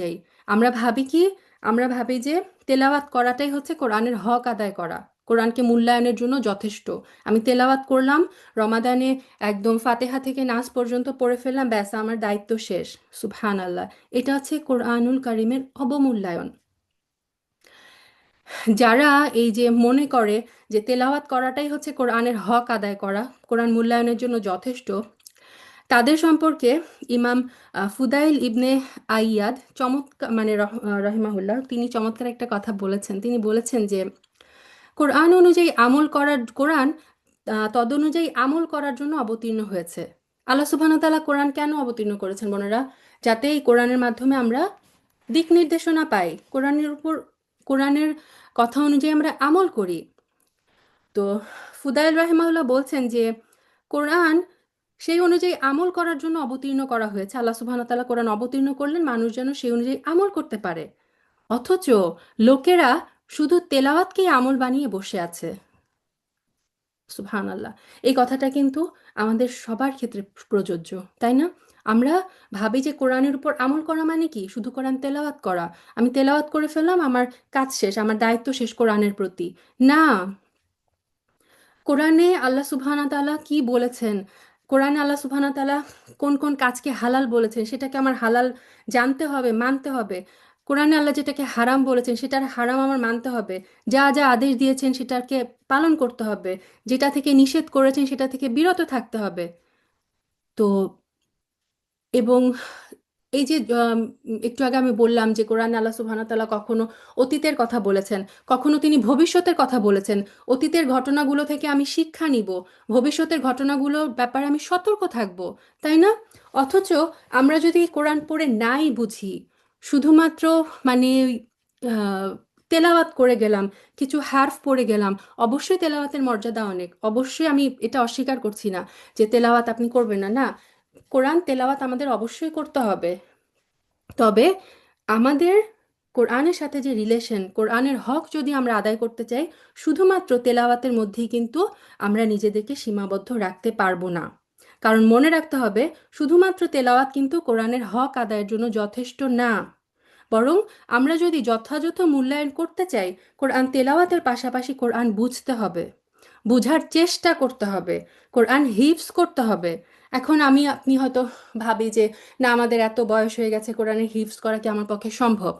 যাই। আমরা ভাবি কি? আমরা ভাবি যে তেলাওয়াত করাটাই হচ্ছে কোরআনের হক আদায় করা, কোরআনকে মূল্যায়নের জন্য যথেষ্ট। আমি তেলাওয়াত করলাম রমাদানে, একদম ফাতেহা থেকে নাস পর্যন্ত পড়ে ফেললাম, ব্যাস আমার দায়িত্ব শেষ। সুবহানাল্লাহ, এটা হচ্ছে কোরআনুল কারিমের অবমূল্যায়ন। যারা এই যে মনে করে যে তেলাওয়াত করাটাই হচ্ছে কোরআনের হক আদায় করা, কোরআন মূল্যায়নের জন্য যথেষ্ট, তাদের সম্পর্কে ইমাম ফুদাইল ইবনে আইয়াদ চমৎকার মানে রহিমাহুল্লাহ তিনি চমৎকার একটা কথা বলেছেন। তিনি বলেছেন যে কোরআন অনুযায়ী আমল করার কোরআন তদনুযায়ী আমল করার জন্য অবতীর্ণ হয়েছে। আল্লাহ সুবহানাহু ওয়া তাআলা কোরআন কেন অবতীর্ণ করেছেন বোনেরা? যাতে এই কোরআনের মাধ্যমে আমরা দিক নির্দেশনা পাই, কোরআনের কথা অনুযায়ী আমরা আমল করি। তো ফুদাইল রাহিমাহুল্লাহ বলছেন যে কোরআন সেই অনুযায়ী আমল করার জন্য অবতীর্ণ করা হয়েছে। আল্লাহ সুবহানাহু ওয়া তাআলা কোরআন অবতীর্ণ করলেন মানুষ যেন সেই অনুযায়ী আমল করতে পারে। অথচ লোকেরা শুধু তেলাওয়াতকেই আমল বানিয়ে বসে আছে। সুবহানাল্লাহ, এই কথাটা কিন্তু আমাদের সবার ক্ষেত্রে প্রযোজ্য, তাই না? আমরা ভাবি যে কোরআনের উপর আমল করা মানে কি? শুধু কোরআন তেলাওয়াত করা। আমি তেলাওয়াত করে ফেললাম, আমার কাজ শেষ, আমার দায়িত্ব শেষ কোরআনের প্রতি। না, কোরআনে আল্লাহ সুবহানাহু ওয়া তাআলা কি বলেছেন, কোরআনে আল্লাহ সুবহানাহু ওয়া তাআলা কোন কোন কাজকে হালাল বলেছেন সেটাকে আমার হালাল জানতে হবে, মানতে হবে। কোরআনে আল্লাহ যেটাকে হারাম বলেছেন সেটার হারাম আমার মানতে হবে। যা যা আদেশ দিয়েছেন সেটাকে পালন করতে হবে, যেটা থেকে নিষেধ করেছেন সেটা থেকে বিরত থাকতে হবে। তো এবং এই যে একটু আগে আমি বললাম যে কোরআনে আল্লাহ সুবহানাহু ওয়া তাআলা কখনো অতীতের কথা বলেছেন, কখনো তিনি ভবিষ্যতের কথা বলেছেন। অতীতের ঘটনাগুলো থেকে আমি শিক্ষা নিব, ভবিষ্যতের ঘটনাগুলোর ব্যাপারে আমি সতর্ক থাকব, তাই না? অথচ আমরা যদি কোরআন পড়ে নাই বুঝি, শুধুমাত্র মানে আহ, তেলাওয়াত করে গেলাম, কিছু হার্ফ পড়ে গেলাম। অবশ্যই তেলাওয়াতের মর্যাদা অনেক, অবশ্যই আমি এটা অস্বীকার করছি না যে তেলাওয়াত আপনি করবেন না, না, কোরআন তেলাওয়াত আমাদের অবশ্যই করতে হবে। তবে আমাদের কোরআনের সাথে যে রিলেশন, কোরআনের হক যদি আমরা আদায় করতে চাই, শুধুমাত্র তেলাওয়াতের মধ্যেই কিন্তু আমরা নিজেদেরকে সীমাবদ্ধ রাখতে পারবো না। কারণ মনে রাখতে হবে, শুধুমাত্র তেলাওয়াত কিন্তু কোরআনের হক আদায়ের জন্য যথেষ্ট না। বরং আমরা যদি যথাযথ মূল্যায়ন করতে চাই, কোরআন তেলাওয়াতের পাশাপাশি কোরআন বুঝতে হবে, বুঝার চেষ্টা করতে হবে, কোরআন হিফজ করতে হবে। এখন আপনি হয়তো ভাবি যে না, আমাদের এত বয়স হয়ে গেছে, কোরআনের হিফজ করা কি আমার পক্ষে সম্ভব?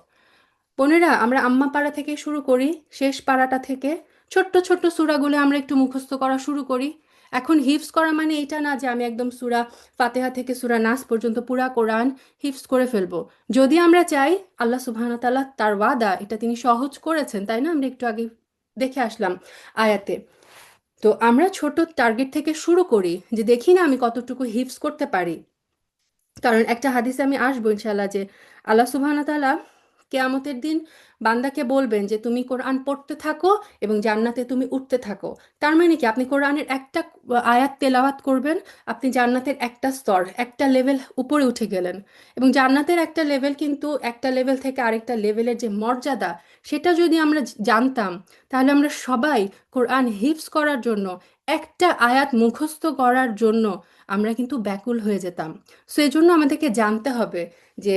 বোনেরা, আমরা আম্মা পাড়া থেকে শুরু করি, শেষ পাড়াটা থেকে ছোট্ট ছোট্ট সূরাগুলো আমরা একটু মুখস্থ করা শুরু করি। এখন হিফজ করা মানে এটা না যে আমি একদম সূরা ফাতিহা থেকে সূরা নাস পর্যন্ত পুরা কোরআন হিফজ করে ফেলবো। যদি আমরা চাই, আল্লাহ সুবহানাহু ওয়া তাআলা তার ওয়াদা, এটা তিনি সহজ করেছেন, তাই না? আমরা একটু আগে দেখে আসলাম আয়াতে। তো আমরা ছোট টার্গেট থেকে শুরু করি, যে দেখি না আমি কতটুকু হিফজ করতে পারি। কারণ একটা হাদিসে আমি আসবো ইনশাল্লাহ, যে আল্লাহ সুবহানাহু ওয়া তাআলা কেয়ামতের দিন বান্দাকে বলবেন যে তুমি কোরআন পড়তে থাকো এবং জান্নাতে তুমি উঠতে থাকো। তার মানে কি, আপনি কোরআনের একটা আয়াত তেলাওয়াত করবেন, আপনি জান্নাতের একটা স্তর, একটা লেভেল উপরে উঠে গেলেন। এবং জান্নাতের একটা লেভেল কিন্তু একটা লেভেল থেকে আরেকটা লেভেলের যে মর্যাদা, সেটা যদি আমরা জানতাম, তাহলে আমরা সবাই কোরআন হিফজ করার জন্য, একটা আয়াত মুখস্থ করার জন্য আমরা কিন্তু ব্যাকুল হয়ে যেতাম। সো এই জন্য আমাদেরকে জানতে হবে যে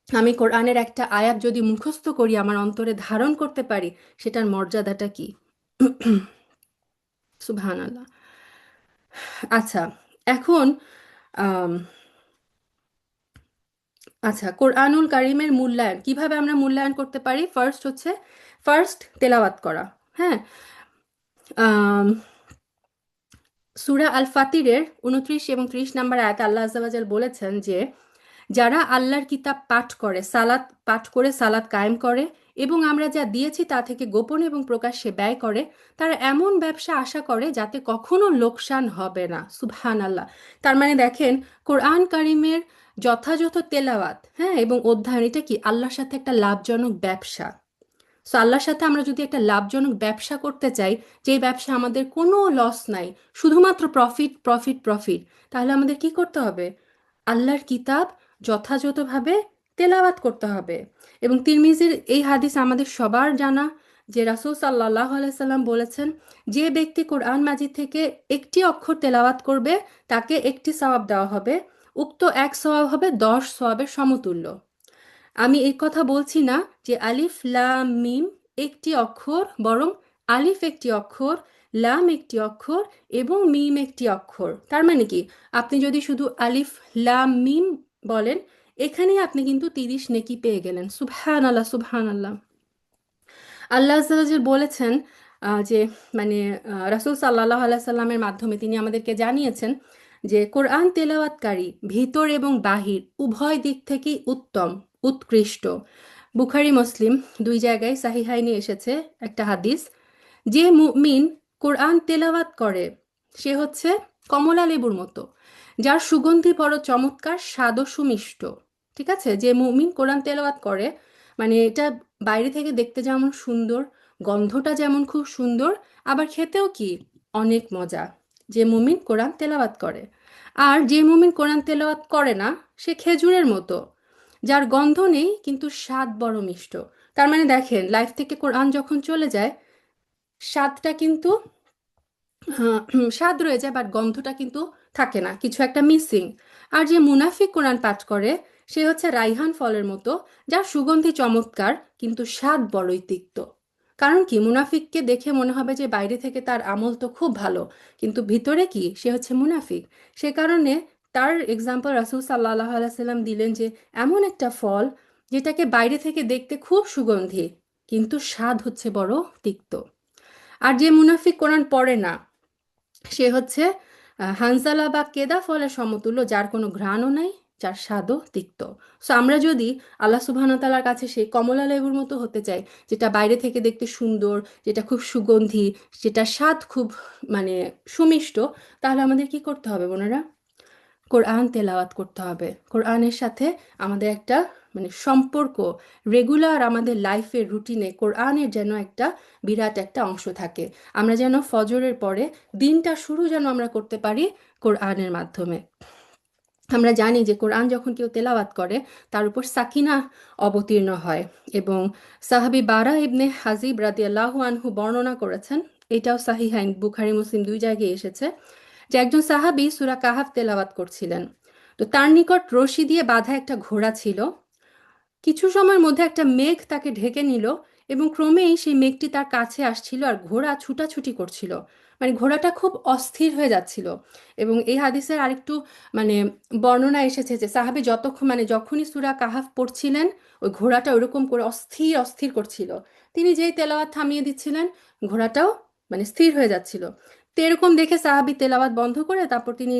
আমি কোরআনের একটা আয়াত যদি মুখস্থ করি, আমার অন্তরে ধারণ করতে পারি, সেটার মর্যাদাটা কি। সুবহানাল্লাহ। আচ্ছা, এখন আম, আচ্ছা, কোরআনুল কারিমের মূল্যায়ন কিভাবে আমরা মূল্যায়ন করতে পারি? ফার্স্ট তেলাওয়াত করা। হ্যাঁ, সূরা আল ফাতিরের 29 এবং 30 নম্বর আয়াতে আল্লাহ আযজা ওয়া জাল বলেছেন যে যারা আল্লাহর কিতাব পাঠ করে, সালাত পাঠ করে সালাত কায়েম করে এবং আমরা যা দিয়েছি তা থেকে গোপনে এবং প্রকাশ্যে ব্যয় করে, তারা এমন ব্যবসা আশা করে যাতে কখনো লোকসান হবে না। সুবহানাল্লাহ। তার মানে দেখেন, কোরআন কারিমের যথাযথ তেলাওয়াত, হ্যাঁ, এবং অধ্যয়ন, এটা কি আল্লাহর সাথে একটা লাভজনক ব্যবসা। সো আল্লাহর সাথে আমরা যদি একটা লাভজনক ব্যবসা করতে চাই, যেই ব্যবসা আমাদের কোনো লস নাই, শুধুমাত্র প্রফিট প্রফিট প্রফিট, তাহলে আমাদের কি করতে হবে? আল্লাহর কিতাব যথাযথভাবে তেলাওয়াত করতে হবে। এবং তিরমিজির এই হাদিস আমাদের সবার জানা, যে রাসূল সাল্লাল্লাহু আলাইহি সাল্লাম বলেছেন, যে ব্যক্তি কোরআন মাজিদ থেকে একটি অক্ষর তেলাওয়াত করবে, তাকে একটি সওয়াব দেওয়া হবে, উক্ত এক সওয়াব হবে 10 সওয়াবের সমতুল্য। আমি এই কথা বলছি না যে আলিফ লাম মিম একটি অক্ষর, বরং আলিফ একটি অক্ষর, লাম একটি অক্ষর এবং মিম একটি অক্ষর। তার মানে কি, আপনি যদি শুধু আলিফ লাম মিম বলেন, এখানেই আপনি কিন্তু 30 নেকি পেয়ে গেলেন। সুবহানাল্লাহ, সুবহানাল্লাহ। আল্লাহ আযজা ওয়া জাল বলেছেন যে মানে রাসূল সাল্লাল্লাহু আলাইহি সাল্লামের মাধ্যমে তিনি আমাদেরকে জানিয়েছেন যে কোরআন তেলাওয়াতকারী ভিতর এবং বাহির উভয় দিক থেকেই উত্তম, উৎকৃষ্ট। বুখারী মুসলিম দুই জায়গায় সাহিহাইনে এসেছে একটা হাদিস, যে মুমিন কোরআন তেলাওয়াত করে সে হচ্ছে কমলা লেবুর মতো, যার সুগন্ধি বড় চমৎকার, স্বাদ ও সুমিষ্ট। ঠিক আছে, যে মুমিন কোরআন তেলাওয়াত করে, মানে এটা বাইরে থেকে দেখতে যেমন সুন্দর, গন্ধটা যেমন খুব সুন্দর, আবার খেতেও কি অনেক মজা, যে মুমিন কোরআন তেলাওয়াত করে। আর যে মুমিন কোরআন তেলাওয়াত করে না, সে খেজুরের মতো, যার গন্ধ নেই কিন্তু স্বাদ বড় মিষ্ট। তার মানে দেখেন, লাইফ থেকে কোরআন যখন চলে যায়, স্বাদটা কিন্তু স্বাদ রয়ে যায়, বাট গন্ধটা কিন্তু থাকে না, কিছু একটা মিসিং। আর যে মুনাফিক কোরআন পাঠ করে, সে হচ্ছে রাইহান ফলের মতো, যার সুগন্ধি চমৎকার কিন্তু স্বাদ বড়ই তিক্ত। কারণ কি, মুনাফিককে দেখে মনে হবে যে বাইরে থেকে তার আমল তো খুব ভালো, কিন্তু ভিতরে কি, সে হচ্ছে মুনাফিক। সে কারণে তার এক্সাম্পল রাসূল সাল্লাল্লাহু আলাইহি সাল্লাম দিলেন, যে এমন একটা ফল যেটাকে বাইরে থেকে দেখতে খুব সুগন্ধি, কিন্তু স্বাদ হচ্ছে বড় তিক্ত। আর যে মুনাফিক কোরআন পড়ে না, সে হচ্ছে হানজালা বা কেদা ফলের সমতুল্য, যার কোনো ঘ্রাণও নাই, যার স্বাদও তিক্ত। সো আমরা যদি আল্লাহ সুবহানাহু ওয়া তাআলার কাছে সেই কমলা লেবুর মতো হতে চাই, যেটা বাইরে থেকে দেখতে সুন্দর, যেটা খুব সুগন্ধি, যেটা স্বাদ খুব মানে সুমিষ্ট, তাহলে আমাদের কি করতে হবে বোনেরা? কোরআন তেলাওয়াত করতে হবে। কোরআনের সাথে আমাদের একটা মানে সম্পর্ক, রেগুলার আমাদের লাইফের রুটিনে কোরআনের যেন একটা বিরাট একটা অংশ থাকে। আমরা যেন ফজরের পরে দিনটা শুরু যেন আমরা করতে পারি কোরআনের মাধ্যমে। আমরা জানি যে কোরআন যখন কেউ তেলাওয়াত করে তার উপর সাকিনা অবতীর্ণ হয়। এবং সাহাবী বারা ইবনে হাজিব রাদিয়াল্লাহু আনহু বর্ণনা করেছেন, এটাও সাহিহাইন বুখারী মুসলিম দুই জায়গায় এসেছে, যে একজন সাহাবী সূরা কাহাফ তেলাওয়াত করছিলেন। তো তার নিকট রশি দিয়ে বাঁধা একটা ঘোড়া ছিল। কিছু সময়ের মধ্যে একটা মেঘ তাকে ঢেকে নিল এবং ক্রমেই সেই মেঘটি তার কাছে আসছিল আর ঘোড়া ছুটাছুটি করছিল। মানে ঘোড়াটা খুব অস্থির হয়ে যাচ্ছিল। এবং এই হাদিসের আরেকটু মানে বর্ণনা এসেছে যে সাহাবী যতক্ষণ মানে যখনই সূরা কাহাফ পড়ছিলেন ওই ঘোড়াটা ওরকম করে অস্থির অস্থির করছিল। তিনি যেই তেলাওয়াত থামিয়ে দিচ্ছিলেন ঘোড়াটাও মানে স্থির হয়ে যাচ্ছিল। তো এরকম দেখে সাহাবী তেলাওয়াত বন্ধ করে তারপর তিনি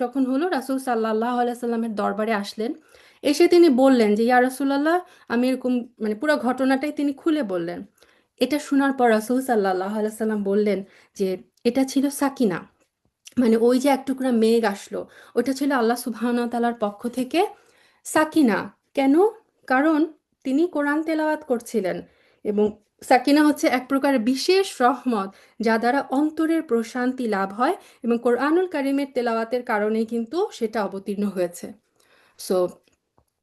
যখন হলো রাসূল সাল্লাল্লাহু আলাইহি সাল্লামের দরবারে আসলেন। এসে তিনি বললেন যে ইয়া রাসূলুল্লাহ, আমি এরকম মানে পুরো ঘটনাটাই তিনি খুলে বললেন। এটা শোনার পর রাসূল সাল্লাল্লাহু আলাইহি সাল্লাম বললেন যে এটা ছিল সাকিনা, মানে ওই যে এক টুকরা মেঘ আসলো ওটা ছিল আল্লাহ সুবহানাহু ওয়া তাআলার পক্ষ থেকে সাকিনা। কেন? কারণ তিনি কোরআন তেলাওয়াত করছিলেন এবং সাকিনা হচ্ছে এক প্রকারের বিশেষ রহমত যা দ্বারা অন্তরের প্রশান্তি লাভ হয় এবং কোরআনুল কারীমের তেলাওয়াতের কারণেই কিন্তু সেটা অবতীর্ণ হয়েছে। সো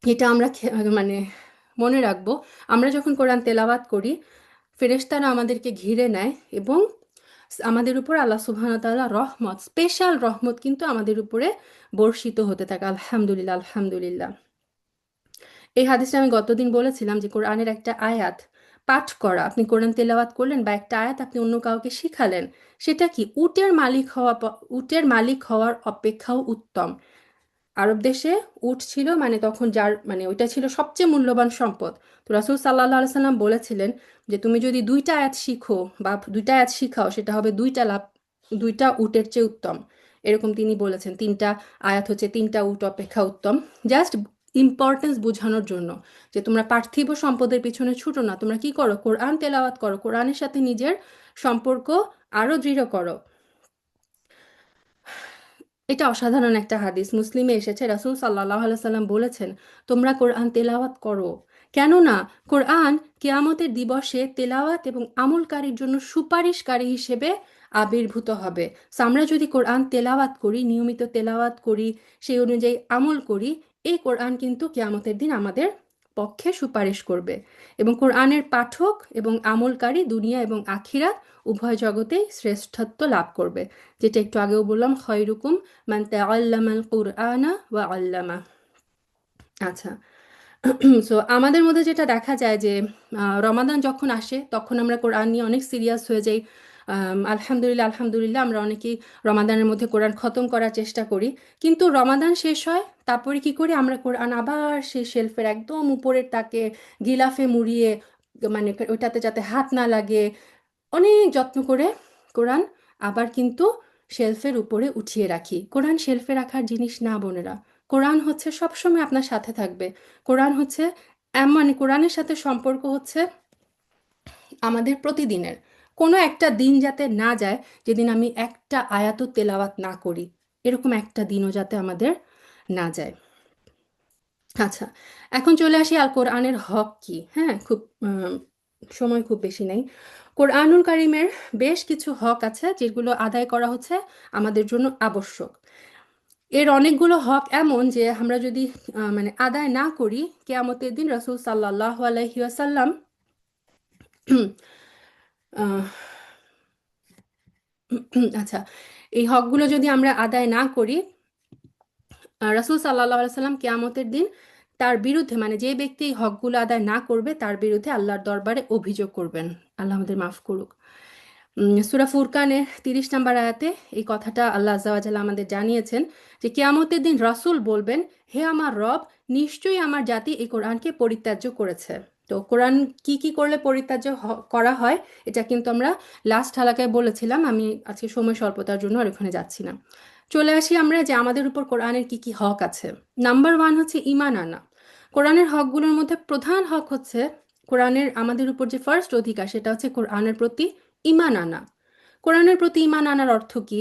এটা আমরা মানে মনে রাখবো, আমরা যখন কোরআন তেলাওয়াত করি ফেরেশতারা আমাদেরকে ঘিরে নেয় এবং আমাদের উপর আল্লাহ সুবহানাহু ওয়া তাআলা রহমত, স্পেশাল রহমত কিন্তু আমাদের উপরে বর্ষিত হতে থাকে। আলহামদুলিল্লাহ, আলহামদুলিল্লাহ। এই হাদিসটা আমি গতদিন বলেছিলাম যে কোরআনের একটা আয়াত পাঠ করা, আপনি কোরআন তেলাওয়াত করলেন বা একটা আয়াত আপনি অন্য কাউকে শিখালেন, সেটা কি উটের মালিক হওয়ার অপেক্ষাও উত্তম। আরব দেশে উট ছিল মানে তখন যার মানে ওইটা ছিল সবচেয়ে মূল্যবান সম্পদ। তো রাসূল সাল্লাল্লাহু আলাইহি সাল্লাম বলেছিলেন যে তুমি যদি দুইটা আয়াত শিখো বা দুইটা আয়াত শিখাও সেটা হবে দুইটা উটের চেয়ে উত্তম। এরকম তিনি বলেছেন, তিনটা আয়াত হচ্ছে তিনটা উট অপেক্ষা উত্তম। জাস্ট ইম্পর্টেন্স বোঝানোর জন্য যে তোমরা পার্থিব সম্পদের পিছনে ছুটো না, তোমরা কি করো, কোরআন তেলাওয়াত করো, কোরআনের সাথে নিজের সম্পর্ক আরো দৃঢ় করো। এটা অসাধারণ একটা হাদিস, মুসলিমে এসেছে। রাসূল সাল্লাল্লাহু আলাইহি সাল্লাম বলেছেন তোমরা কোরআন তেলাওয়াত করো, কেননা কোরআন কিয়ামতের দিবসে তেলাওয়াত এবং আমলকারীর জন্য সুপারিশকারী হিসেবে আবির্ভূত হবে। সো আমরা যদি কোরআন তেলাওয়াত করি, নিয়মিত তেলাওয়াত করি, সেই অনুযায়ী আমল করি, এই কোরআন কিন্তু কিয়ামতের দিন আমাদের পক্ষে সুপারিশ করবে এবং কোরআনের পাঠক এবং আমলকারী দুনিয়া এবং আখিরাত উভয় জগতেই শ্রেষ্ঠত্ব লাভ করবে। যেটা একটু আগেও বললাম, খয়রুকুম মান তাআল্লামাল কুরআনা ওয়া আল্লামা। আচ্ছা, সো আমাদের মধ্যে যেটা দেখা যায় যে রমাদান যখন আসে তখন আমরা কোরআন নিয়ে অনেক সিরিয়াস হয়ে যাই। আলহামদুলিল্লাহ, আলহামদুলিল্লাহ, আমরা অনেকেই রমাদানের মধ্যে কোরআন খতম করার চেষ্টা করি। কিন্তু রমাদান শেষ হয় তারপরে কি করি আমরা, কোরআন আবার সেই শেলফের একদম উপরের তাকে গিলাফে মুড়িয়ে মানে ওইটাতে যাতে হাত না লাগে অনেক যত্ন করে কোরআন আবার কিন্তু শেলফের উপরে উঠিয়ে রাখি। কোরআন শেলফে রাখার জিনিস না বোনেরা, কোরআন হচ্ছে সবসময় আপনার সাথে থাকবে। কোরআন হচ্ছে মানে কোরআনের সাথে সম্পর্ক হচ্ছে আমাদের প্রতিদিনের। কোনো একটা দিন যাতে না যায় যেদিন আমি একটা আয়াত তেলাওয়াত না করি, এরকম একটা দিনও যাতে আমাদের না যায়। আচ্ছা, এখন চলে আসি আল কোরআনের হক কি। হ্যাঁ, খুব সময় খুব বেশি নেই। কোরআনুল কারিমের বেশ কিছু হক আছে যেগুলো আদায় করা হচ্ছে আমাদের জন্য আবশ্যক। এর অনেকগুলো হক এমন যে আমরা যদি মানে আদায় না করি কিয়ামতের দিন রাসূল সাল্লাল্লাহু আলাইহি ওয়াসাল্লাম আহ, আচ্ছা, এই হকগুলো যদি আমরা আদায় না করি রাসূল সাল্লাল্লাহু আলাইহি সাল্লাম কিয়ামতের দিন তার বিরুদ্ধে মানে যে ব্যক্তি এই হকগুলো আদায় না করবে তার বিরুদ্ধে আল্লাহর দরবারে অভিযোগ করবেন। আল্লাহ আমাদের মাফ করুক। সূরা ফুরকানের 30 নম্বর আয়াতে এই কথাটা আল্লাহ আযজা ওয়া জাল্লা আমাদের জানিয়েছেন যে কিয়ামতের দিন রাসূল বলবেন, হে আমার রব, নিশ্চয়ই আমার জাতি এই কোরআনকে পরিত্যাজ্য করেছে। তো কোরআন কি কি করলে পরিত্যাজ্য করা হয় এটা কিন্তু আমরা লাস্ট হালাকায় বলেছিলাম, আমি আজকে সময় স্বল্পতার জন্য আর ওখানে যাচ্ছি না। চলে আসি আমরা যে আমাদের উপর কোরআনের কি কি হক আছে। নাম্বার 1 হচ্ছে ঈমান আনা। কোরআনের হকগুলোর মধ্যে প্রধান হক হচ্ছে কোরআনের আমাদের উপর যে ফার্স্ট অধিকার সেটা হচ্ছে কোরআনের প্রতি ঈমান আনা। কোরআনের প্রতি ঈমান আনার অর্থ কি?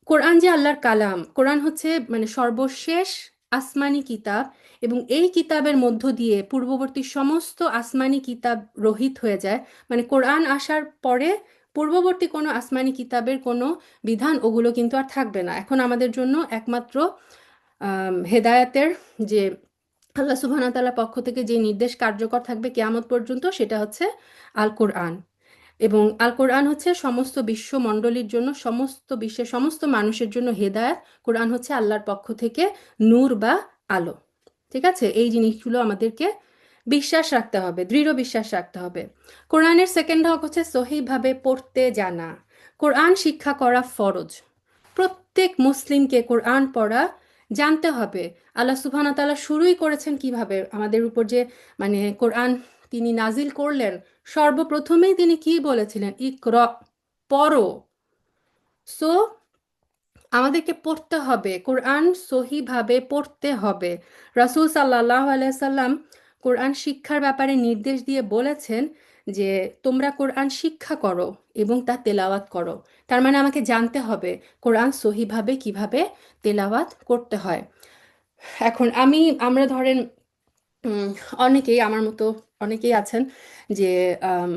কোরআন যে আল্লাহর কালাম, কোরআন হচ্ছে মানে সর্বশেষ আসমানি কিতাব এবং এই কিতাবের মধ্য দিয়ে পূর্ববর্তী সমস্ত আসমানি কিতাব রহিত হয়ে যায়। মানে কোরআন আসার পরে পূর্ববর্তী কোনো আসমানি কিতাবের কোনো বিধান ওগুলো কিন্তু আর থাকবে না। এখন আমাদের জন্য একমাত্র হেদায়াতের যে আল্লাহ সুবহানাহু ওয়া তাআলার পক্ষ থেকে যে নির্দেশ কার্যকর থাকবে কিয়ামত পর্যন্ত, সেটা হচ্ছে আল কোরআন। এবং আল কোরআন হচ্ছে সমস্ত বিশ্বমণ্ডলীর জন্য, সমস্ত বিশ্বের সমস্ত মানুষের জন্য হেদায়াত। কোরআন হচ্ছে আল্লাহর পক্ষ থেকে নূর বা আলো। ঠিক আছে, এই জিনিসগুলো আমাদেরকে বিশ্বাস রাখতে হবে, দৃঢ় বিশ্বাস রাখতে হবে। কোরআনের সেকেন্ড হক হচ্ছে সহিভাবে পড়তে জানা। কোরআন শিক্ষা করা ফরজ। প্রত্যেক মুসলিমকে কোরআন পড়া জানতে হবে। আল্লাহ সুবহানাহু ওয়া তাআলা শুরুই করেছেন কিভাবে আমাদের উপর, যে মানে কোরআন তিনি নাজিল করলেন, সর্বপ্রথমেই তিনি কি বলেছিলেন? ইকরা, পড়ো। সো আমাদেরকে পড়তে হবে, কোরআন সহিভাবে পড়তে হবে। রাসূল সাল্লাল্লাহু আলাইহি সাল্লাম কোরআন শিক্ষার ব্যাপারে নির্দেশ দিয়ে বলেছেন যে তোমরা কোরআন শিক্ষা করো এবং তা তেলাওয়াত করো। তার মানে আমাকে জানতে হবে কোরআন সহিভাবে কিভাবে তেলাওয়াত করতে হয়। এখন আমরা ধরেন উম, অনেকেই আমার মতো অনেকেই আছেন যে আম,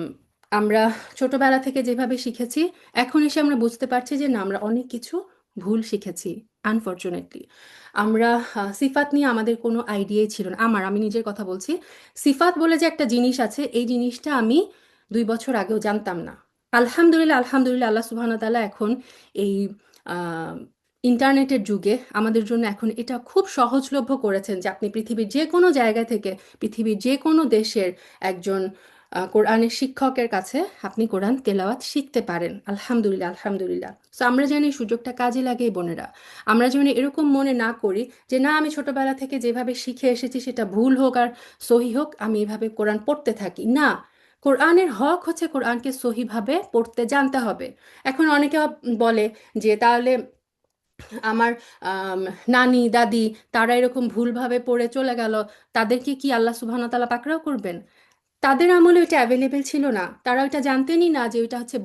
আমরা ছোটবেলা থেকে যেভাবে শিখেছি, এখন এসে আমরা বুঝতে পারছি যে না, আমরা অনেক কিছু ভুল শিখেছি। আনফরচুনেটলি আমরা সিফাত নিয়ে আমাদের কোনো আইডিয়াই ছিল না। আমি নিজের কথা বলছি, সিফাত বলে যে একটা জিনিস আছে, এই জিনিসটা আমি 2 বছর আগেও জানতাম না। আলহামদুলিল্লাহ, আলহামদুলিল্লাহ, আল্লাহ সুবহানাহু ওয়া তাআলা এখন এই ইন্টারনেটের যুগে আমাদের জন্য এখন এটা খুব সহজলভ্য করেছেন যে আপনি পৃথিবীর যে কোনো জায়গা থেকে, পৃথিবীর যে কোনো দেশের একজন কোরআনের শিক্ষকের কাছে আপনি কোরআন তেলাওয়াত শিখতে পারেন। আলহামদুলিল্লাহ, আলহামদুলিল্লাহ। সো আমরা যেন এই সুযোগটা কাজে লাগাই বোনেরা। আমরা যেন এরকম মনে না করি যে না, আমি ছোটবেলা থেকে যেভাবে শিখে এসেছি সেটা ভুল হোক আর সহি হোক, আমি এভাবে কোরআন পড়তে থাকি না। কোরআনের হক হচ্ছে কোরআনকে সহিভাবে পড়তে জানতে হবে। এখন অনেকে বলে যে তাহলে আমার আম, নানি দাদি তারা এরকম ভুলভাবে পড়ে চলে গেল, তাদেরকে কি আল্লাহ সুবহানাহু ওয়া তাআলা পাকড়াও করবেন? তাদের আমলে ওইটা অ্যাভেলেবেল ছিল না, তারা ওইটা জানতেনই না যে ওইটা হচ্ছে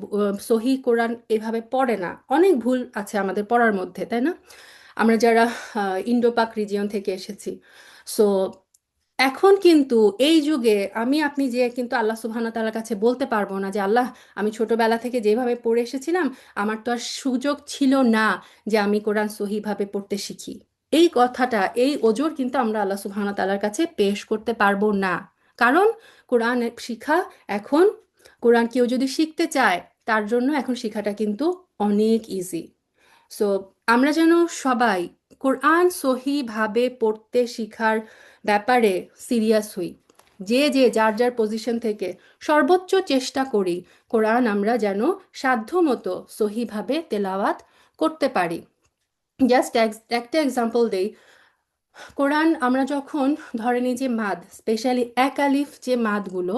সহি কোরআন এভাবে পড়ে না। অনেক ভুল আছে আমাদের পড়ার মধ্যে, তাই না? আমরা যারা ইন্ডো পাক রিজিয়ন থেকে এসেছি। সো এখন কিন্তু এই যুগে আপনি যে কিন্তু আল্লাহ সুবহানাহু ওয়া তাআলার কাছে বলতে পারবো না যে আল্লাহ, আমি ছোটবেলা থেকে যেভাবে পড়ে এসেছিলাম, আমার তো আর সুযোগ ছিল না যে আমি কোরআন সহিভাবে পড়তে শিখি। এই কথাটা, এই ওজর কিন্তু আমরা আল্লাহ সুবহানাহু ওয়া তাআলার কাছে পেশ করতে পারবো না। কারণ কোরআন শিখা এখন, কোরআন কেউ যদি শিখতে চায়, তার জন্য এখন শিখাটা কিন্তু অনেক ইজি। সো আমরা যেন সবাই কোরআন সহিভাবে পড়তে শিখার ব্যাপারে সিরিয়াস হই। যে যে যার যার পজিশন থেকে সর্বোচ্চ চেষ্টা করি কোরআন আমরা যেন সাধ্যমতো সহিভাবে তেলাওয়াত করতে পারি। জাস্ট একটা এক্সাম্পল দেই। কোরআন আমরা যখন ধরেন এই যে মাদ, স্পেশালি এক আলিফ যে মাদগুলো,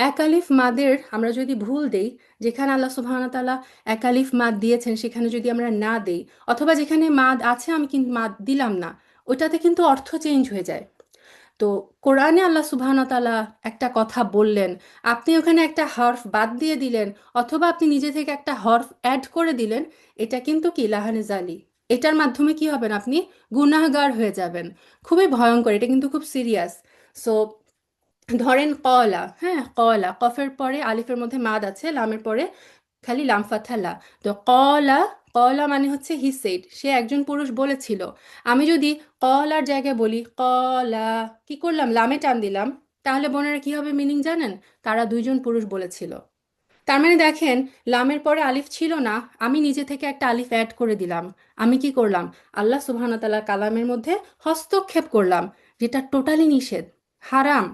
এক আলিফ মাদের আমরা যদি ভুল দেই, যেখানে আল্লাহ সুবহানাহু ওয়া তাআলা এক আলিফ মাদ দিয়েছেন সেখানে যদি আমরা না দেই, অথবা যেখানে মাদ আছে আমি কিন্তু মাদ দিলাম না, ওটাতে কিন্তু অর্থ চেঞ্জ হয়ে যায়। তো কোরআনে আল্লাহ সুবহানাহু ওয়া তাআলা একটা কথা বললেন, আপনি ওখানে একটা হরফ বাদ দিয়ে দিলেন, অথবা আপনি নিজে থেকে একটা হরফ অ্যাড করে দিলেন, এটা কিন্তু কি লাহানে জালি। এটার মাধ্যমে কি হবেন? আপনি গুনাহগার হয়ে যাবেন। খুবই ভয়ঙ্কর, এটা কিন্তু খুব সিরিয়াস। সো ধরেন কলা, হ্যাঁ, কলা, কফের পরে আলিফের মধ্যে মাদ আছে, লামের পরে খালি লাম ফাথা লা। তো কলা, কলা মানে হচ্ছে হি সেড, সে একজন পুরুষ বলেছিল। আমি যদি কলার জায়গায় বলি কলা, কি করলাম? লামে টান দিলাম। তাহলে বোনেরা কি হবে মিনিং জানেন? তারা দুইজন পুরুষ বলেছিল। তার মানে দেখেন, লামের পরে আলিফ ছিল না, আমি নিজে থেকে একটা আলিফ অ্যাড করে দিলাম। আমি কি করলাম? আল্লাহ সুবহানাহু ওয়া তাআলার কালামের মধ্যে হস্তক্ষেপ করলাম, যেটা টোটালি নিষেধ, হারাম।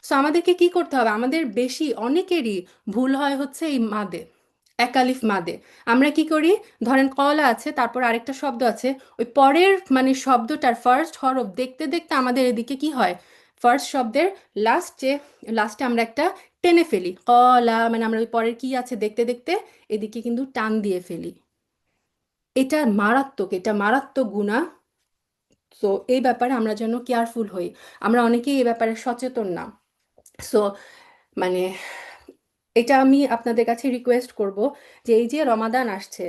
সো আমাদেরকে কি করতে হবে? আমাদের বেশি অনেকেরই ভুল হয় হচ্ছে এই মাদে, একালিফ মাদে। আমরা কি করি? ধরেন কলা আছে, তারপর আরেকটা শব্দ আছে, ওই পরের মানে শব্দটার ফার্স্ট হরফ দেখতে দেখতে আমাদের এদিকে কি হয়, ফার্স্ট শব্দের লাস্টে আমরা একটা টেনে ফেলি, কলা মানে আমরা ওই পরের কি আছে দেখতে দেখতে এদিকে কিন্তু টান দিয়ে ফেলি। এটা মারাত্মক, এটা মারাত্মক গুনাহ। সো এই ব্যাপারে আমরা যেন কেয়ারফুল হই। আমরা অনেকেই এই ব্যাপারে সচেতন না। সো মানে এটা আমি আপনাদের কাছে রিকোয়েস্ট করব যে এই যে রমাদান আসছে,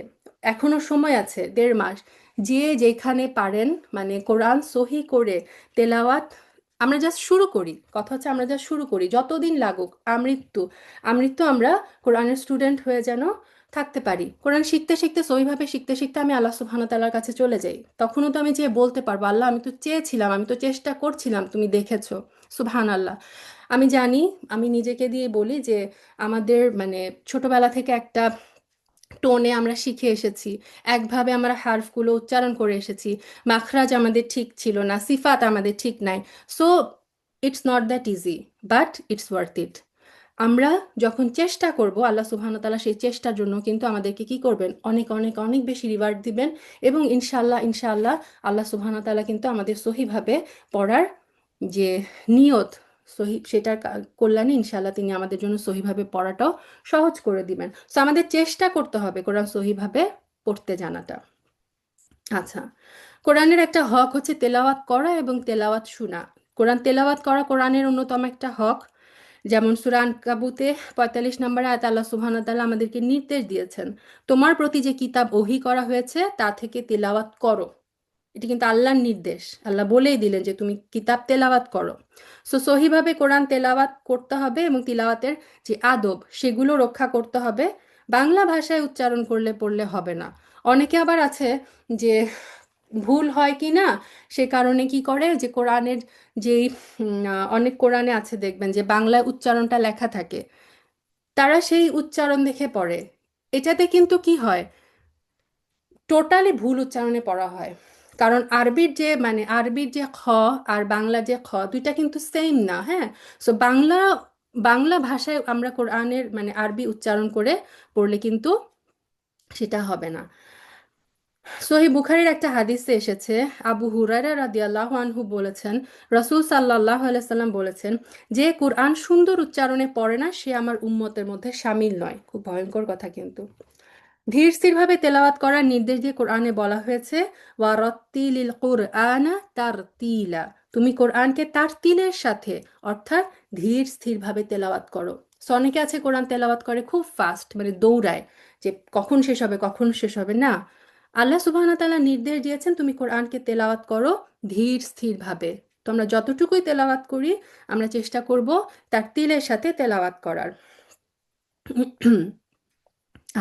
এখনো সময় আছে 1.5 মাস, যে যেখানে পারেন মানে কোরআন সহি করে তেলাওয়াত আমরা জাস্ট শুরু করি। কথা হচ্ছে আমরা জাস্ট শুরু করি, যতদিন লাগুক, আমৃত্যু আমৃত্যু আমরা কোরআনের স্টুডেন্ট হয়ে যেন থাকতে পারি। কোরআন শিখতে শিখতে সহিভাবে শিখতে শিখতে আমি আল্লাহ সুবহানাহু ওয়া তাআলার কাছে চলে যাই, তখনও তো আমি যে বলতে পারবো, আল্লাহ আমি তো চেয়েছিলাম, আমি তো চেষ্টা করছিলাম, তুমি দেখেছো। সুবহান আল্লাহ। আমি জানি, আমি নিজেকে দিয়ে বলি যে আমাদের মানে ছোটবেলা থেকে একটা টোনে আমরা শিখে এসেছি, একভাবে আমরা হার্ফগুলো উচ্চারণ করে এসেছি, মাখরাজ আমাদের ঠিক ছিল না, সিফাত আমাদের ঠিক নাই। So it's not that easy, but it's worth it. আমরা যখন চেষ্টা করব, আল্লাহ সুবহানাহু ওয়া তাআলা সেই চেষ্টার জন্য কিন্তু আমাদেরকে কি করবেন, অনেক অনেক অনেক বেশি রিওয়ার্ড দিবেন। এবং ইনশাআল্লাহ ইনশাআল্লাহ আল্লাহ সুবহানাহু ওয়া তাআলা কিন্তু আমাদের সহিভাবে পড়ার যে নিয়ত, সহি সেটার কল্যাণে ইনশাআল্লাহ তিনি আমাদের জন্য সহিভাবে পড়াটাও সহজ করে দিবেন। সো আমাদের চেষ্টা করতে হবে কোরআন সহিভাবে পড়তে জানাটা। আচ্ছা, কোরআনের একটা হক হচ্ছে তেলাওয়াত করা এবং তেলাওয়াত শোনা। কোরআন তেলাওয়াত করা কোরআনের অন্যতম একটা হক। যেমন সূরা আনকাবুতে ৪৫ নম্বর আয়াত আল্লাহ সুবহানাহু ওয়া তাআলা আমাদেরকে নির্দেশ দিয়েছেন, তোমার প্রতি যে কিতাব ওহী করা হয়েছে তা থেকে তেলাওয়াত করো। এটি কিন্তু আল্লাহর নির্দেশ, আল্লাহ বলেই দিলেন যে তুমি কিতাব তেলাওয়াত করো। সো সহিভাবে কোরআন তেলাওয়াত করতে হবে এবং তিলাওয়াতের যে আদব সেগুলো রক্ষা করতে হবে। বাংলা ভাষায় উচ্চারণ করলে পড়লে হবে না। অনেকে আবার আছে যে ভুল হয় কি না সে কারণে কি করে, যে কোরআনের যেই অনেক কোরআনে আছে দেখবেন যে বাংলায় উচ্চারণটা লেখা থাকে, তারা সেই উচ্চারণ দেখে পড়ে। এটাতে কিন্তু কি হয়, টোটালি ভুল উচ্চারণে পড়া হয়। কারণ আরবির যে মানে আরবির যে খ আর বাংলা যে খ দুইটা কিন্তু সেম না, হ্যাঁ। সো বাংলা বাংলা ভাষায় আমরা কোরআনের মানে আরবি উচ্চারণ করে পড়লে কিন্তু সেটা হবে না। সহি বুখারীর একটা হাদিসে এসেছে, আবু হুরায়রা রাদিয়াল্লাহু আনহু বলেছেন, রাসূল সাল্লাল্লাহু আলাইহি সাল্লাম বলেছেন, যে কুরআন সুন্দর উচ্চারণে পড়ে না সে আমার উম্মতের মধ্যে শামিল নয়। খুব ভয়ঙ্কর কথা কিন্তু। ধীর স্থিরভাবে তেলাওয়াত করার নির্দেশ দিয়ে কোরআনে বলা হয়েছে, ওয়ারাত্তিলিল কুরআনা তারতিলা, তুমি কোরআনকে তারতিলের সাথে অর্থাৎ ধীর স্থিরভাবে তেলাওয়াত করো। সো অনেকে আছে কোরআন তেলাওয়াত করে খুব ফাস্ট, মানে দৌড়ায় যে কখন শেষ হবে কখন শেষ হবে, না। আল্লাহ সুবহানাহু ওয়া তাআলা নির্দেশ দিয়েছেন তুমি কোরআনকে তেলাওয়াত করো ধীর স্থিরভাবে। তো আমরা যতটুকুই তেলাওয়াত করি আমরা চেষ্টা করব তার তিলের সাথে তেলাওয়াত করার।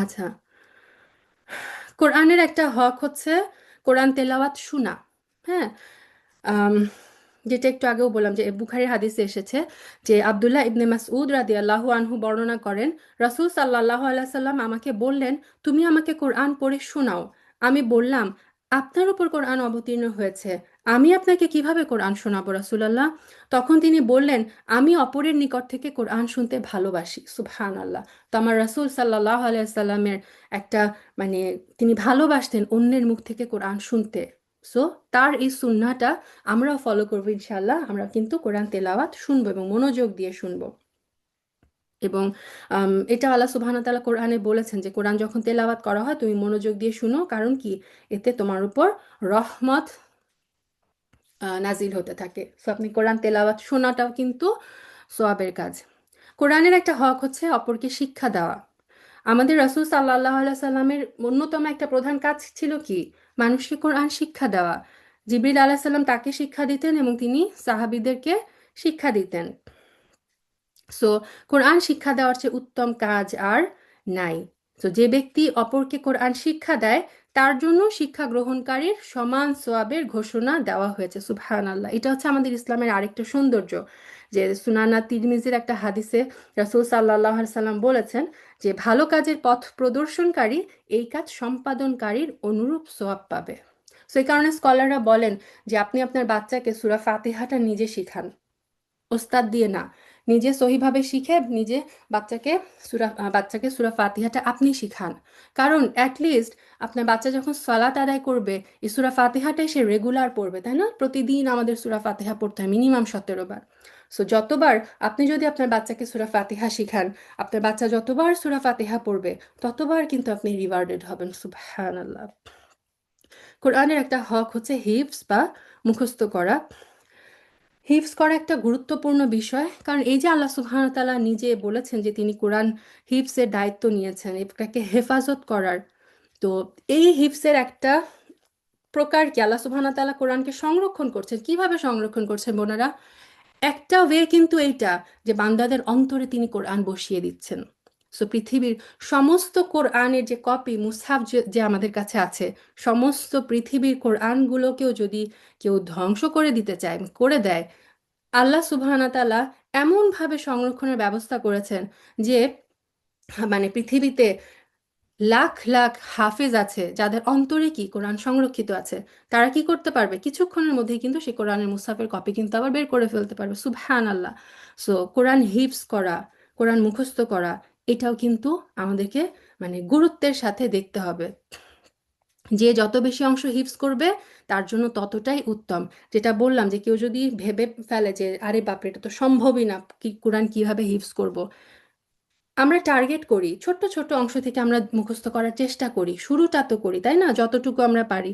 আচ্ছা, কোরআনের একটা হক হচ্ছে কোরআন তেলাওয়াত শোনা। হ্যাঁ, আম, যেটা একটু আগেও বললাম যে বুখারীর হাদিসে এসেছে যে আব্দুল্লাহ ইবনে মাসউদ রাদিয়াল্লাহু আনহু বর্ণনা করেন, রাসূল সাল্লাল্লাহু আলাইহি সাল্লাম আমাকে বললেন, তুমি আমাকে কোরআন পড়ে শোনাও। আমি বললাম, আপনার উপর কোরআন অবতীর্ণ হয়েছে, আমি আপনাকে কিভাবে কোরআন শোনাবো রাসূলুল্লাহ? তখন তিনি বললেন, আমি অপরের নিকট থেকে কোরআন শুনতে ভালোবাসি। সুবহানাল্লাহ। তো আমার রাসূল সাল্লাল্লাহু আলাইহি সাল্লামের একটা মানে তিনি ভালোবাসতেন অন্যের মুখ থেকে কোরআন শুনতে। সো তার এই সুন্নাহটা আমরাও ফলো করবো ইনশাআল্লাহ। আমরা কিন্তু কোরআন তেলাওয়াত শুনবো এবং মনোযোগ দিয়ে শুনবো। এবং এটা আল্লাহ সুবহানাহু ওয়া তাআলা কোরআনে বলেছেন যে কোরআন যখন তেলাওয়াত করা হয় তুমি মনোযোগ দিয়ে শুনো, কারণ কি এতে তোমার উপর রহমত নাজিল হতে থাকে। সো আপনি কোরআন তেলাওয়াত শোনাটাও কিন্তু সোয়াবের কাজ। কোরআনের একটা হক হচ্ছে অপরকে শিক্ষা দেওয়া। আমাদের রাসূল সাল্লাল্লাহু আলাইহি সাল্লামের অন্যতম একটা প্রধান কাজ ছিল কি, মানুষকে কোরআন শিক্ষা দেওয়া। জিবরিল আলাইহিস সালাম তাকে শিক্ষা দিতেন এবং তিনি সাহাবীদেরকে শিক্ষা দিতেন। সো কোরআন শিক্ষা দেওয়ার চেয়ে উত্তম কাজ আর নাই। তো যে ব্যক্তি অপরকে কোরআন শিক্ষা দেয় তার জন্য শিক্ষা গ্রহণকারীর সমান সোয়াবের ঘোষণা দেওয়া হয়েছে। সুবহানাল্লাহ। এটা হচ্ছে আমাদের ইসলামের আরেকটা সৌন্দর্য, যে সুনানা তিরমিজির একটা হাদিসে রাসূল সাল্লাল্লাহু আলাইহি সাল্লাম বলেছেন যে ভালো কাজের পথ প্রদর্শনকারী এই কাজ সম্পাদনকারীর অনুরূপ সোয়াব পাবে। সো এই কারণে স্কলাররা বলেন যে আপনি আপনার বাচ্চাকে সূরা ফাতিহাটা নিজে শিখান, ওস্তাদ দিয়ে না। নিজে সহিভাবে শিখে নিজে বাচ্চাকে সূরা ফাতিহাটা আপনি শিখান। কারণ অ্যাটলিস্ট আপনার বাচ্চা যখন সালাত আদায় করবে এই সূরা ফাতিহাটাই সে রেগুলার পড়বে, তাই না? প্রতিদিন আমাদের সূরা ফাতিহা পড়তে হয় মিনিমাম 17 বার। সো যতবার আপনি যদি আপনার বাচ্চাকে সূরা ফাতিহা শিখান, আপনার বাচ্চা যতবার সূরা ফাতিহা পড়বে ততবার কিন্তু আপনি রিওয়ার্ডেড হবেন। সুবহানাল্লাহ। কোরআনের একটা হক হচ্ছে হিফজ বা মুখস্থ করা। হিফজ করা একটা গুরুত্বপূর্ণ বিষয়, কারণ এই যে আল্লাহ সুবহানাহু ওয়া তাআলা নিজে বলেছেন যে তিনি কোরআন হিফজের দায়িত্ব নিয়েছেন, এটাকে হেফাজত করার। তো এই হিফজের একটা প্রকার কি, আল্লাহ সুবহানাহু ওয়া তাআলা কোরআনকে সংরক্ষণ করছেন। কিভাবে সংরক্ষণ করছেন বোনেরা? একটা ওয়ে কিন্তু এইটা যে বান্দাদের অন্তরে তিনি কোরআন বসিয়ে দিচ্ছেন। সো পৃথিবীর সমস্ত কোরআনের যে কপি মুসহাফ যে যে আমাদের কাছে আছে, সমস্ত পৃথিবীর কোরআনগুলোকেও যদি কেউ ধ্বংস করে দিতে চায়, করে দেয়, আল্লাহ সুবহানাহু ওয়া তাআলা এমনভাবে সংরক্ষণের ব্যবস্থা করেছেন যে মানে পৃথিবীতে লাখ লাখ হাফেজ আছে যাদের অন্তরে কি কোরআন সংরক্ষিত আছে। তারা কি করতে পারবে, কিছুক্ষণের মধ্যেই কিন্তু সেই কোরআনের মুসাফের কপি কিন্তু আবার বের করে ফেলতে পারবে। সুবহান আল্লাহ। সো কোরআন হিফজ করা, কোরআন মুখস্থ করা, এটাও কিন্তু আমাদেরকে মানে গুরুত্বের সাথে দেখতে হবে। যে যত বেশি অংশ হিফজ করবে তার জন্য ততটাই উত্তম। যেটা বললাম যে কেউ যদি ভেবে ফেলে যে আরে বাপরে এটা তো সম্ভবই না, কি কোরআন কিভাবে হিফজ করব, আমরা টার্গেট করি ছোট্ট ছোট্ট অংশ থেকে আমরা মুখস্থ করার চেষ্টা করি, শুরুটা তো করি তাই না, যতটুকু আমরা পারি।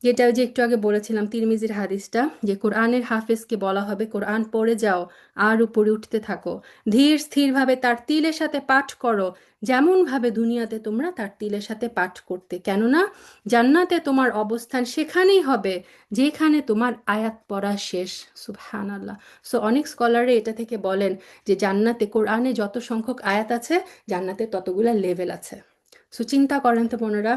যেটা ওই যে একটু আগে বলেছিলাম তিরমিজির হাদিসটা, যে কোরআনের হাফেজকে বলা হবে কোরআন পড়ে যাও আর উপরে উঠতে থাকো, ধীর স্থিরভাবে তার তিলের সাথে পাঠ করো, যেমনভাবে দুনিয়াতে তোমরা তার তিলের সাথে পাঠ করতে, কেননা জান্নাতে তোমার অবস্থান সেখানেই হবে যেখানে তোমার আয়াত পড়া শেষ। সুবহানাল্লাহ। সো অনেক স্কলারে এটা থেকে বলেন যে জান্নাতে কোরআনে যত সংখ্যক আয়াত আছে জান্নাতে ততগুলা লেভেল আছে। সো চিন্তা করেন তো বোনেরা,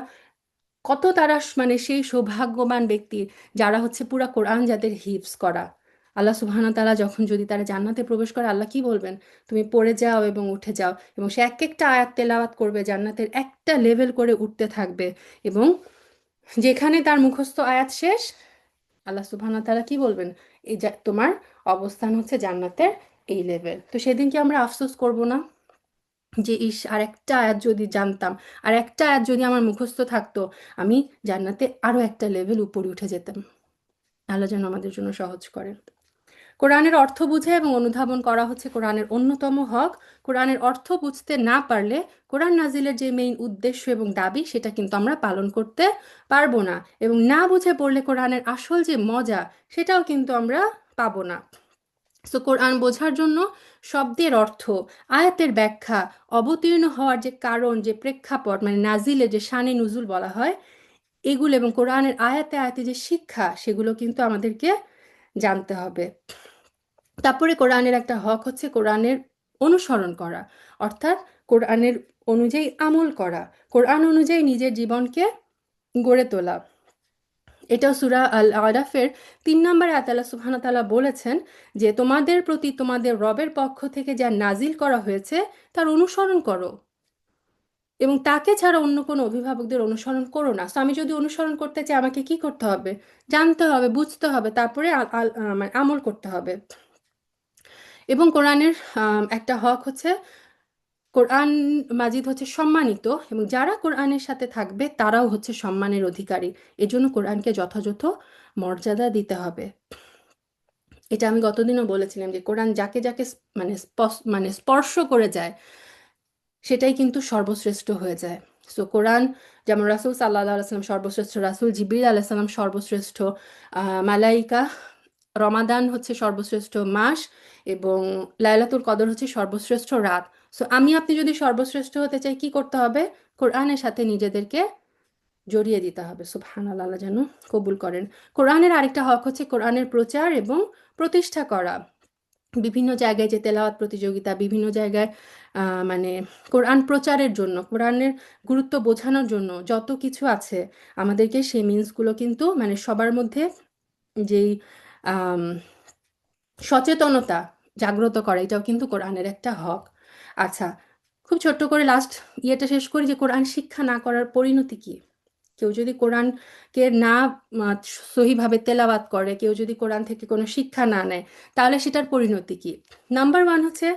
কত তারা মানে সেই সৌভাগ্যবান ব্যক্তি যারা হচ্ছে পুরা কোরআন যাদের হিফজ করা। আল্লাহ সুবহানাহু তাআলা যখন যদি তারা জান্নাতে প্রবেশ করে, আল্লাহ কি বলবেন, তুমি পড়ে যাও এবং উঠে যাও, এবং সে এক একটা আয়াত তেলাওয়াত করবে, জান্নাতের একটা লেভেল করে উঠতে থাকবে, এবং যেখানে তার মুখস্থ আয়াত শেষ আল্লাহ সুবহানাহু তাআলা কি বলবেন, এই তোমার অবস্থান হচ্ছে জান্নাতের এই লেভেল। তো সেদিন কি আমরা আফসোস করব না যে ইস আর একটা আয়াত যদি জানতাম, আর একটা আয়াত যদি আমার মুখস্থ থাকতো, আমি জান্নাতে আরো একটা লেভেল উপরে উঠে যেতাম। আল্লাহ যেন আমাদের জন্য সহজ করেন। কোরআনের অর্থ বুঝে এবং অনুধাবন করা হচ্ছে কোরআনের অন্যতম হক। কোরআনের অর্থ বুঝতে না পারলে কোরআন নাজিলের যে মেইন উদ্দেশ্য এবং দাবি সেটা কিন্তু আমরা পালন করতে পারবো না, এবং না বুঝে পড়লে কোরআনের আসল যে মজা সেটাও কিন্তু আমরা পাবো না। সো কোরআন বোঝার জন্য শব্দের অর্থ, আয়াতের ব্যাখ্যা, অবতীর্ণ হওয়ার যে কারণ, যে প্রেক্ষাপট মানে নাজিলে যে শানে নুজুল বলা হয়, এগুলো এবং কোরআনের আয়াতে আয়াতে যে শিক্ষা সেগুলো কিন্তু আমাদেরকে জানতে হবে। তারপরে কোরআনের একটা হক হচ্ছে কোরআনের অনুসরণ করা, অর্থাৎ কোরআনের অনুযায়ী আমল করা, কোরআন অনুযায়ী নিজের জীবনকে গড়ে তোলা। এটাও সূরা আল আরাফের 3 নম্বর আয়াতে আল্লাহ সুবহানাহু ওয়া তাআলা বলেছেন যে তোমাদের প্রতি তোমাদের রবের পক্ষ থেকে যা নাজিল করা হয়েছে তার অনুসরণ করো, এবং তাকে ছাড়া অন্য কোনো অভিভাবকদের অনুসরণ করো না। সো আমি যদি অনুসরণ করতে চাই আমাকে কি করতে হবে, জানতে হবে, বুঝতে হবে, তারপরে মানে আমল করতে হবে। এবং কোরআনের একটা হক হচ্ছে কোরআন মাজিদ হচ্ছে সম্মানিত, এবং যারা কোরআনের সাথে থাকবে তারাও হচ্ছে সম্মানের অধিকারী। এজন্য কোরআনকে যথাযথ মর্যাদা দিতে হবে। এটা আমি গতদিনও বলেছিলাম যে কোরআন যাকে যাকে মানে মানে স্পর্শ করে যায় সেটাই কিন্তু সর্বশ্রেষ্ঠ হয়ে যায়। সো কোরআন যেমন রাসূল সাল্লাল্লাহু আলাইহি ওয়াসাল্লাম সর্বশ্রেষ্ঠ, রাসূল জিবরিল আলাইহিস সালাম সর্বশ্রেষ্ঠ, মালাইকা, রমাদান হচ্ছে সর্বশ্রেষ্ঠ মাস, এবং লাইলাতুল কদর হচ্ছে সর্বশ্রেষ্ঠ রাত। সো আমি আপনি যদি সর্বশ্রেষ্ঠ হতে চাই কি করতে হবে, কোরআনের সাথে নিজেদেরকে জড়িয়ে দিতে হবে। সুবহানাল্লাহ, আল্লাহ যেন কবুল করেন। কোরআনের আরেকটা হক হচ্ছে কোরআনের প্রচার এবং প্রতিষ্ঠা করা। বিভিন্ন জায়গায় যে তেলাওয়াত প্রতিযোগিতা, বিভিন্ন জায়গায় মানে কোরআন প্রচারের জন্য, কোরআনের গুরুত্ব বোঝানোর জন্য যত কিছু আছে আমাদেরকে সেই মিন্সগুলো কিন্তু মানে সবার মধ্যে যেই আম, সচেতনতা জাগ্রত করা, এটাও কিন্তু কোরআনের একটা হক। আচ্ছা, খুব ছোট্ট করে লাস্ট ইয়েটা শেষ করি যে কোরআন শিক্ষা না করার পরিণতি কি। কেউ যদি কোরআনকে না সহিভাবে তেলাওয়াত করে, কেউ যদি কোরআন থেকে কোনো শিক্ষা না নেয়, তাহলে সেটার পরিণতি কি। নাম্বার ওয়ান হচ্ছে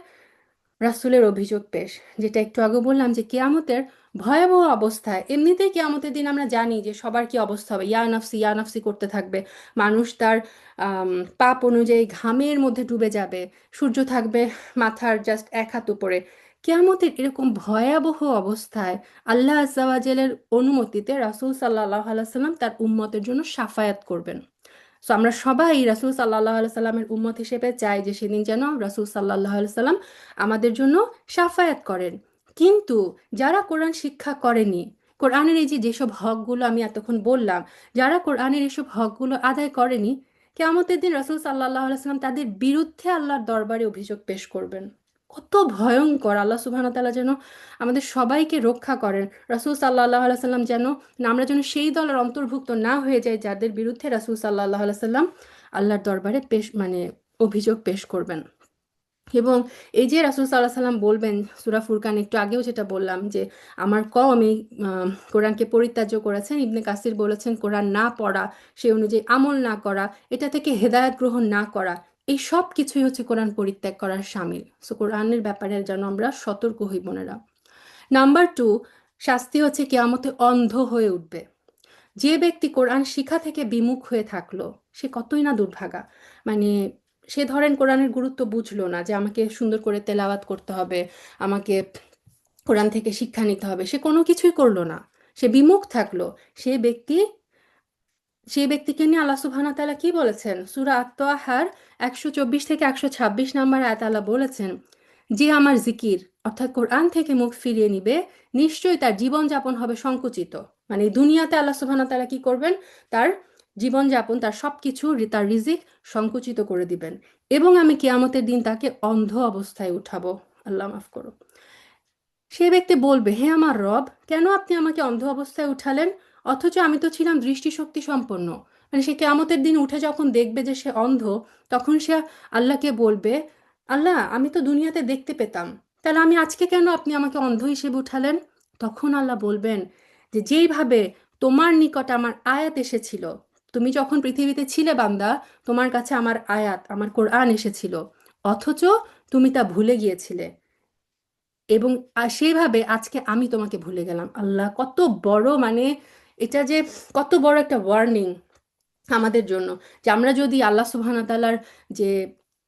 রাসূলের অভিযোগ পেশ, যেটা একটু আগে বললাম যে কিয়ামতের ভয়াবহ অবস্থায়, এমনিতেই কিয়ামতের দিন আমরা জানি যে সবার কি অবস্থা হবে, ইয়া নাফসি করতে থাকবে, মানুষ তার আম, পাপ অনুযায়ী ঘামের মধ্যে ডুবে যাবে, সূর্য থাকবে মাথার জাস্ট 1 হাত উপরে। কিয়ামতের এরকম ভয়াবহ অবস্থায় আল্লাহ আজ্জা ওয়া জালের অনুমতিতে রাসূল সাল্লাল্লাহু আলাইহি ওয়াসাল্লাম তার উম্মতের জন্য শাফায়াত করবেন। সো আমরা সবাই রাসূল সাল্লাল্লাহু আলাইহি সাল্লামের উম্মত হিসেবে চাই যে সেদিন যেন রাসূল সাল্লাল্লাহু আলাইহি সাল্লাম আমাদের জন্য শাফায়াত করেন। কিন্তু যারা কোরআন শিক্ষা করেনি, কোরআনের এই যে যেসব হকগুলো আমি এতক্ষণ বললাম, যারা কোরআনের এসব হকগুলো আদায় করেনি, কিয়ামতের দিন রাসূল সাল্লাল্লাহু আলাইহি সাল্লাম তাদের বিরুদ্ধে আল্লাহর দরবারে অভিযোগ পেশ করবেন। কত ভয়ঙ্কর! আল্লাহ সুবহানাহু ওয়া তাআলা যেন আমাদের সবাইকে রক্ষা করেন। রাসূল সাল্লাল্লাহু আলাইহি সাল্লাম যেন, আমরা যেন সেই দলের অন্তর্ভুক্ত না হয়ে যাই যাদের বিরুদ্ধে রাসূল সাল্লাল্লাহু আলাইহি সাল্লাম আল্লাহর দরবারে পেশ মানে অভিযোগ পেশ করবেন। এবং এই যে রাসূল সাল্লাল্লাহু আলাইহি সাল্লাম বলবেন সূরা ফুরকান, একটু আগেও যেটা বললাম যে আমার কওম এই কোরআনকে পরিত্যাজ্য করেছেন। ইবনে কাসির বলেছেন কোরআন না পড়া, সেই অনুযায়ী আমল না করা, এটা থেকে হেদায়েত গ্রহণ না করা, এই সব কিছুই হচ্ছে কোরআন পরিত্যাগ করার শামিল। সো কোরআনের ব্যাপারে যেন আমরা সতর্ক হই বোনেরা। নাম্বার 2, শাস্তি হচ্ছে কিয়ামতে অন্ধ হয়ে উঠবে। যে ব্যক্তি কোরআন শিক্ষা থেকে বিমুখ হয়ে থাকলো, সে কতই না দুর্ভাগা। মানে সে ধরেন কোরআনের গুরুত্ব বুঝলো না, যে আমাকে সুন্দর করে তেলাওয়াত করতে হবে, আমাকে কোরআন থেকে শিক্ষা নিতে হবে, সে কোনো কিছুই করলো না, সে বিমুখ থাকলো। সে ব্যক্তি সেই ব্যক্তিকে নিয়ে আল্লাহ সুবহানাহু ওয়া তাআলা কি বলেছেন? সূরা আত-তাহার 124 থেকে 126 নম্বর আয়াতে আল্লাহ বলেছেন, যে আমার জিকির অর্থাৎ কোরআন থেকে মুখ ফিরিয়ে নিবে, নিশ্চয়ই তার জীবনযাপন হবে সংকুচিত। মানে এই দুনিয়াতে আল্লাহ সুবহানাহু ওয়া তাআলা কি করবেন? তার জীবনযাপন, তার সবকিছু, তার রিজিক সংকুচিত করে দিবেন। এবং আমি কিয়ামতের দিন তাকে অন্ধ অবস্থায় উঠাবো। আল্লাহ মাফ করো। সে ব্যক্তি বলবে, হে আমার রব, কেন আপনি আমাকে অন্ধ অবস্থায় উঠালেন, অথচ আমি তো ছিলাম দৃষ্টিশক্তি সম্পন্ন। মানে সে কেয়ামতের দিন উঠে যখন দেখবে যে সে অন্ধ, তখন সে আল্লাহকে বলবে, আল্লাহ আমি তো দুনিয়াতে দেখতে পেতাম, তাহলে আমি আজকে কেন আপনি আমাকে অন্ধ হিসেবে উঠালেন? তখন আল্লাহ বলবেন যে যেইভাবে তোমার নিকট আমার আয়াত এসেছিল, তুমি যখন পৃথিবীতে ছিলে বান্দা, তোমার কাছে আমার আয়াত, আমার কোরআন এসেছিল, অথচ তুমি তা ভুলে গিয়েছিলে, এবং সেইভাবে আজকে আমি তোমাকে ভুলে গেলাম। আল্লাহ কত বড়, মানে এটা যে কত বড় একটা ওয়ার্নিং আমাদের জন্য, যে আমরা যদি আল্লাহ সুবহানাহু ওয়া তাআলার যে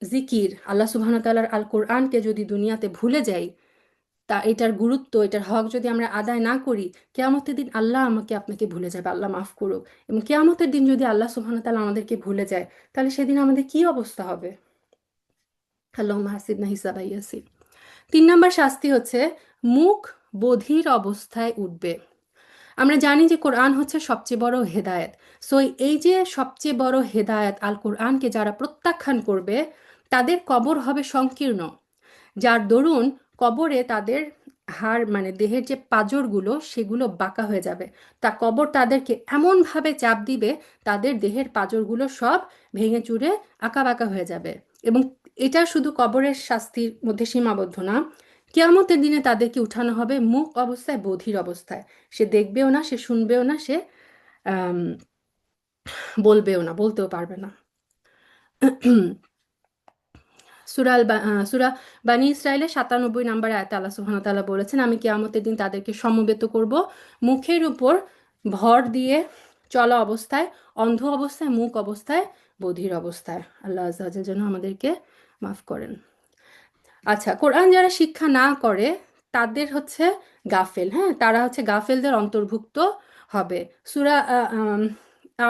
জিকির, আল্লাহ সুবহানাহু ওয়া তাআলার আল কোরআনকে যদি দুনিয়াতে ভুলে যাই, তা এটার গুরুত্ব, এটার হক যদি আমরা আদায় না করি, কিয়ামতের দিন আল্লাহ আমাকে আপনাকে ভুলে যাবে, আল্লাহ মাফ করুক। এবং কিয়ামতের দিন যদি আল্লাহ সুবহানাহু ওয়া তাআলা আমাদেরকে ভুলে যায়, তাহলে সেদিন আমাদের কি অবস্থা হবে? আল্লাহুম্মা হাসিবনা হিসাবা ইয়াসির। 3 নম্বর শাস্তি হচ্ছে মুখ বধির অবস্থায় উঠবে। আমরা জানি যে কোরআন হচ্ছে সবচেয়ে বড় হেদায়েত। সো এই যে সবচেয়ে বড় হেদায়েত আল কোরআনকে যারা প্রত্যাখ্যান করবে, তাদের কবর হবে সংকীর্ণ, যার দরুন কবরে তাদের হাড়, মানে দেহের যে পাঁজরগুলো, সেগুলো বাঁকা হয়ে যাবে। তা কবর তাদেরকে এমনভাবে চাপ দিবে, তাদের দেহের পাঁজরগুলো সব ভেঙে চুরে আঁকা বাঁকা হয়ে যাবে। এবং এটা শুধু কবরের শাস্তির মধ্যে সীমাবদ্ধ না, কিয়ামতের দিনে তাদেরকে উঠানো হবে মুক অবস্থায়, বধির অবস্থায়। সে দেখবেও না, সে শুনবেও না, সে আম, বলবেও না, বলতেও পারবে না। সূরা বানী ইসরাইলের 97 নম্বর আয়াতে আল্লাহ সুবহানাহু ওয়া তাআলা বলেছেন, আমি কিয়ামতের দিন তাদেরকে সমবেত করব মুখের উপর ভর দিয়ে চলা অবস্থায়, অন্ধ অবস্থায়, মুক অবস্থায়, বধির অবস্থায়। আল্লাহ আযজা ওয়া জাল যেন আমাদেরকে মাফ করেন। আচ্ছা, কোরআন যারা শিক্ষা না করে তাদের হচ্ছে গাফেল, হ্যাঁ, তারা হচ্ছে গাফেলদের অন্তর্ভুক্ত হবে। সূরা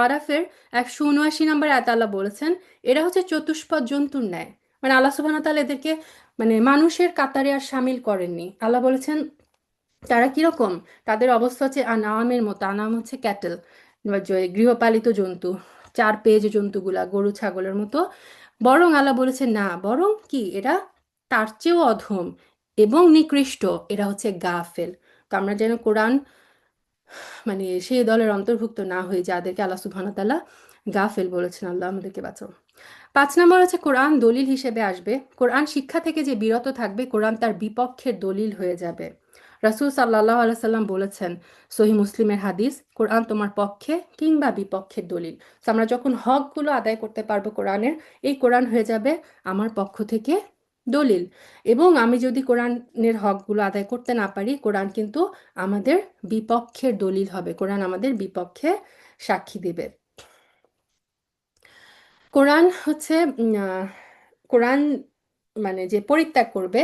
আরাফের 179 নম্বর আয়াতে আল্লাহ বলেছেন, এরা হচ্ছে চতুষ্পদ জন্তুর ন্যায়। মানে আল্লাহ সুবহানাহু ওয়া তাআলা এদেরকে মানে মানুষের কাতারে আর শামিল করেননি। আল্লাহ বলেছেন তারা কিরকম, তাদের অবস্থা হচ্ছে আনামের মতো। আনাম হচ্ছে ক্যাটেল, গৃহপালিত জন্তু, চার পেয়ে যে জন্তুগুলা, গরু ছাগলের মতো। বরং আল্লাহ বলেছে না, বরং কি, এরা তার চেয়েও অধম এবং নিকৃষ্ট, এরা হচ্ছে গাফেল। তো আমরা যেন কোরআন মানে সেই দলের অন্তর্ভুক্ত না হই যাদেরকে আল্লাহ সুবহানাহু ওয়া তাআলা গাফেল বলেছেন। আল্লাহ আমাদেরকে বাঁচাও। 5 নম্বর হচ্ছে কোরআন দলিল হিসেবে আসবে। কোরআন শিক্ষা থেকে যে বিরত থাকবে, কোরআন তার বিপক্ষের দলিল হয়ে যাবে। রাসূল সাল্লাল্লাহু আলাইহি সাল্লাম বলেছেন, সহিহ মুসলিমের হাদিস, কোরআন তোমার পক্ষে কিংবা বিপক্ষের দলিল। তো আমরা যখন হকগুলো আদায় করতে পারবো কোরআনের, এই কোরআন হয়ে যাবে আমার পক্ষ থেকে দলিল। এবং আমি যদি কোরআনের হকগুলো আদায় করতে না পারি, কোরআন কিন্তু আমাদের বিপক্ষের দলিল হবে, কোরআন আমাদের বিপক্ষে সাক্ষী দেবে। কোরআন হচ্ছে কোরআন মানে যে পরিত্যাগ করবে,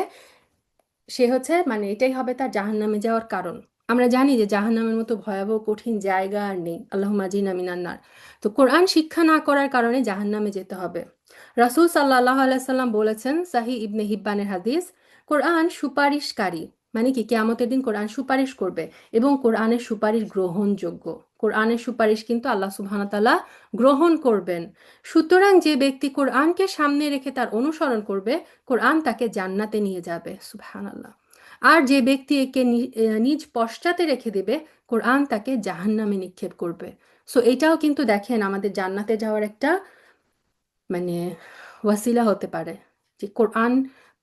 সে হচ্ছে মানে এটাই হবে তার জাহান্নামে যাওয়ার কারণ। আমরা জানি যে জাহান্নামের মতো ভয়াবহ কঠিন জায়গা আর নেই, আল্লাহুম্মা আজিনা মিনান নার। তো কোরআন শিক্ষা না করার কারণে জাহান্নামে যেতে হবে। রাসূল সাল্লাল্লাহু আলাইহি সাল্লাম বলেছেন, সাহি ইবনে হিব্বানের হাদিস, কোরআন সুপারিশকারী মানে কি, কিয়ামতের দিন কোরআন সুপারিশ করবে এবং কোরআনের সুপারিশ গ্রহণযোগ্য। কোরআনের সুপারিশ কিন্তু আল্লাহ সুবহানাহু ওয়া তাআলা গ্রহণ করবেন। সুতরাং যে ব্যক্তি কোরআনকে সামনে রেখে তার অনুসরণ করবে, কোরআন তাকে জান্নাতে নিয়ে যাবে, সুবহানাল্লাহ। আর যে ব্যক্তি একে নিজ পশ্চাতে রেখে দেবে, কোরআন তাকে জাহান্নামে নিক্ষেপ করবে। সো এটাও কিন্তু দেখেন আমাদের জান্নাতে যাওয়ার একটা মানে ওয়াসিলা হতে পারে, যে কোরআন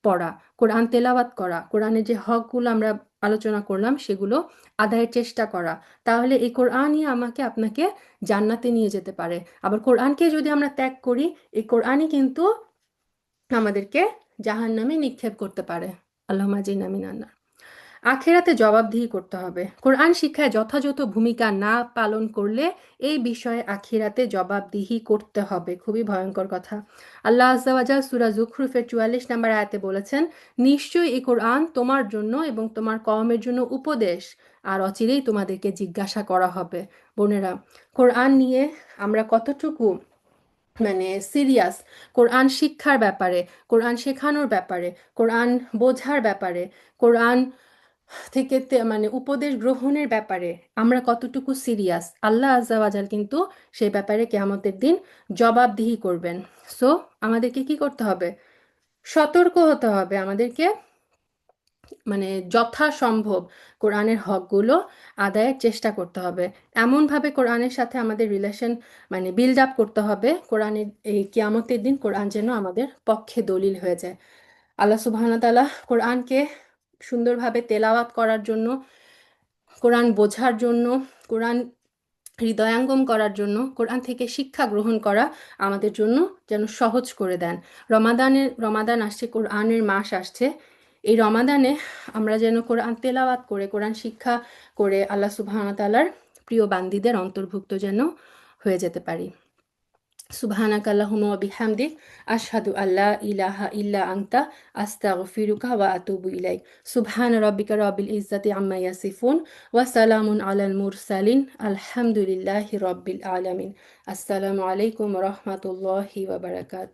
পড়া, কোরআন তেলাওয়াত করা, কোরআনের যে হকগুলো আমরা আলোচনা করলাম সেগুলো আদায়ের চেষ্টা করা। তাহলে এই কোরআনই আমাকে আপনাকে জান্নাতে নিয়ে যেতে পারে। আবার কোরআনকে যদি আমরা ত্যাগ করি, এই কোরআনই কিন্তু আমাদেরকে জাহান্নামে নিক্ষেপ করতে পারে। আল্লাহুম্মা আজিরনা মিনান নার। আখেরাতে জবাবদিহি করতে হবে। কোরআন শিক্ষায় যথাযথ ভূমিকা না পালন করলে এই বিষয়ে আখিরাতে জবাবদিহি করতে হবে। খুবই ভয়ঙ্কর কথা। আল্লাহ আজ্জা ওয়া জাল সূরা যুখরুফের ৪৪ নম্বর আয়াতে বলেছেন, নিশ্চয়ই এই কোরআন তোমার জন্য এবং তোমার কওমের জন্য উপদেশ, আর অচিরেই তোমাদেরকে জিজ্ঞাসা করা হবে। বোনেরা, কোরআন নিয়ে আমরা কতটুকু সিরিয়াস, কোরআন শিক্ষার ব্যাপারে, কোরআন শেখানোর ব্যাপারে, কোরআন বোঝার ব্যাপারে, কোরআন থেকে উপদেশ গ্রহণের ব্যাপারে আমরা কতটুকু সিরিয়াস, আল্লাহ আজ্জা ওয়াজাল কিন্তু সেই ব্যাপারে কিয়ামতের দিন জবাবদিহি করবেন। সো আমাদেরকে কি করতে হবে? সতর্ক হতে হবে। আমাদেরকে যথাসম্ভব কোরআনের হকগুলো আদায়ের চেষ্টা করতে হবে। এমনভাবে কোরআনের সাথে আমাদের রিলেশন বিল্ড আপ করতে হবে, কোরআনের এই কিয়ামতের দিন কোরআন যেন আমাদের পক্ষে দলিল হয়ে যায়। আল্লাহ সুবহানাহু ওয়া তাআলা কোরআনকে সুন্দরভাবে তেলাওয়াত করার জন্য, কোরআন বোঝার জন্য, কোরআন হৃদয়াঙ্গম করার জন্য, কোরআন থেকে শিক্ষা গ্রহণ করা আমাদের জন্য যেন সহজ করে দেন। রমাদান আসছে, কোরআনের মাস আসছে। এই রমাদানে আমরা যেন কোরআন তেলাওয়াত করে, কোরআন শিক্ষা করে আল্লাহ সুবহানাহু ওয়া তাআলার প্রিয় বান্দীদের অন্তর্ভুক্ত যেন হয়ে যেতে পারি। সুবহানাকা আল্লাহুম্মা ওয়া বিহামদিক আশহাদু আল্লা ইলাহা ইল্লা আনতা আস্তাগফিরুকা ওয়া আতুবু ইলাইক। সুবহানা রাব্বিকা রাব্বিল ইজ্জাতি আম্মা ইয়াসিফুন ওয়া সালামুন আলাল মুরসালিন আলহামদুলিল্লাহি রাব্বিল আলামিন। আসসালামু আলাইকুম ওয়া রাহমাতুল্লাহি ওয়া বারাকাতুহু।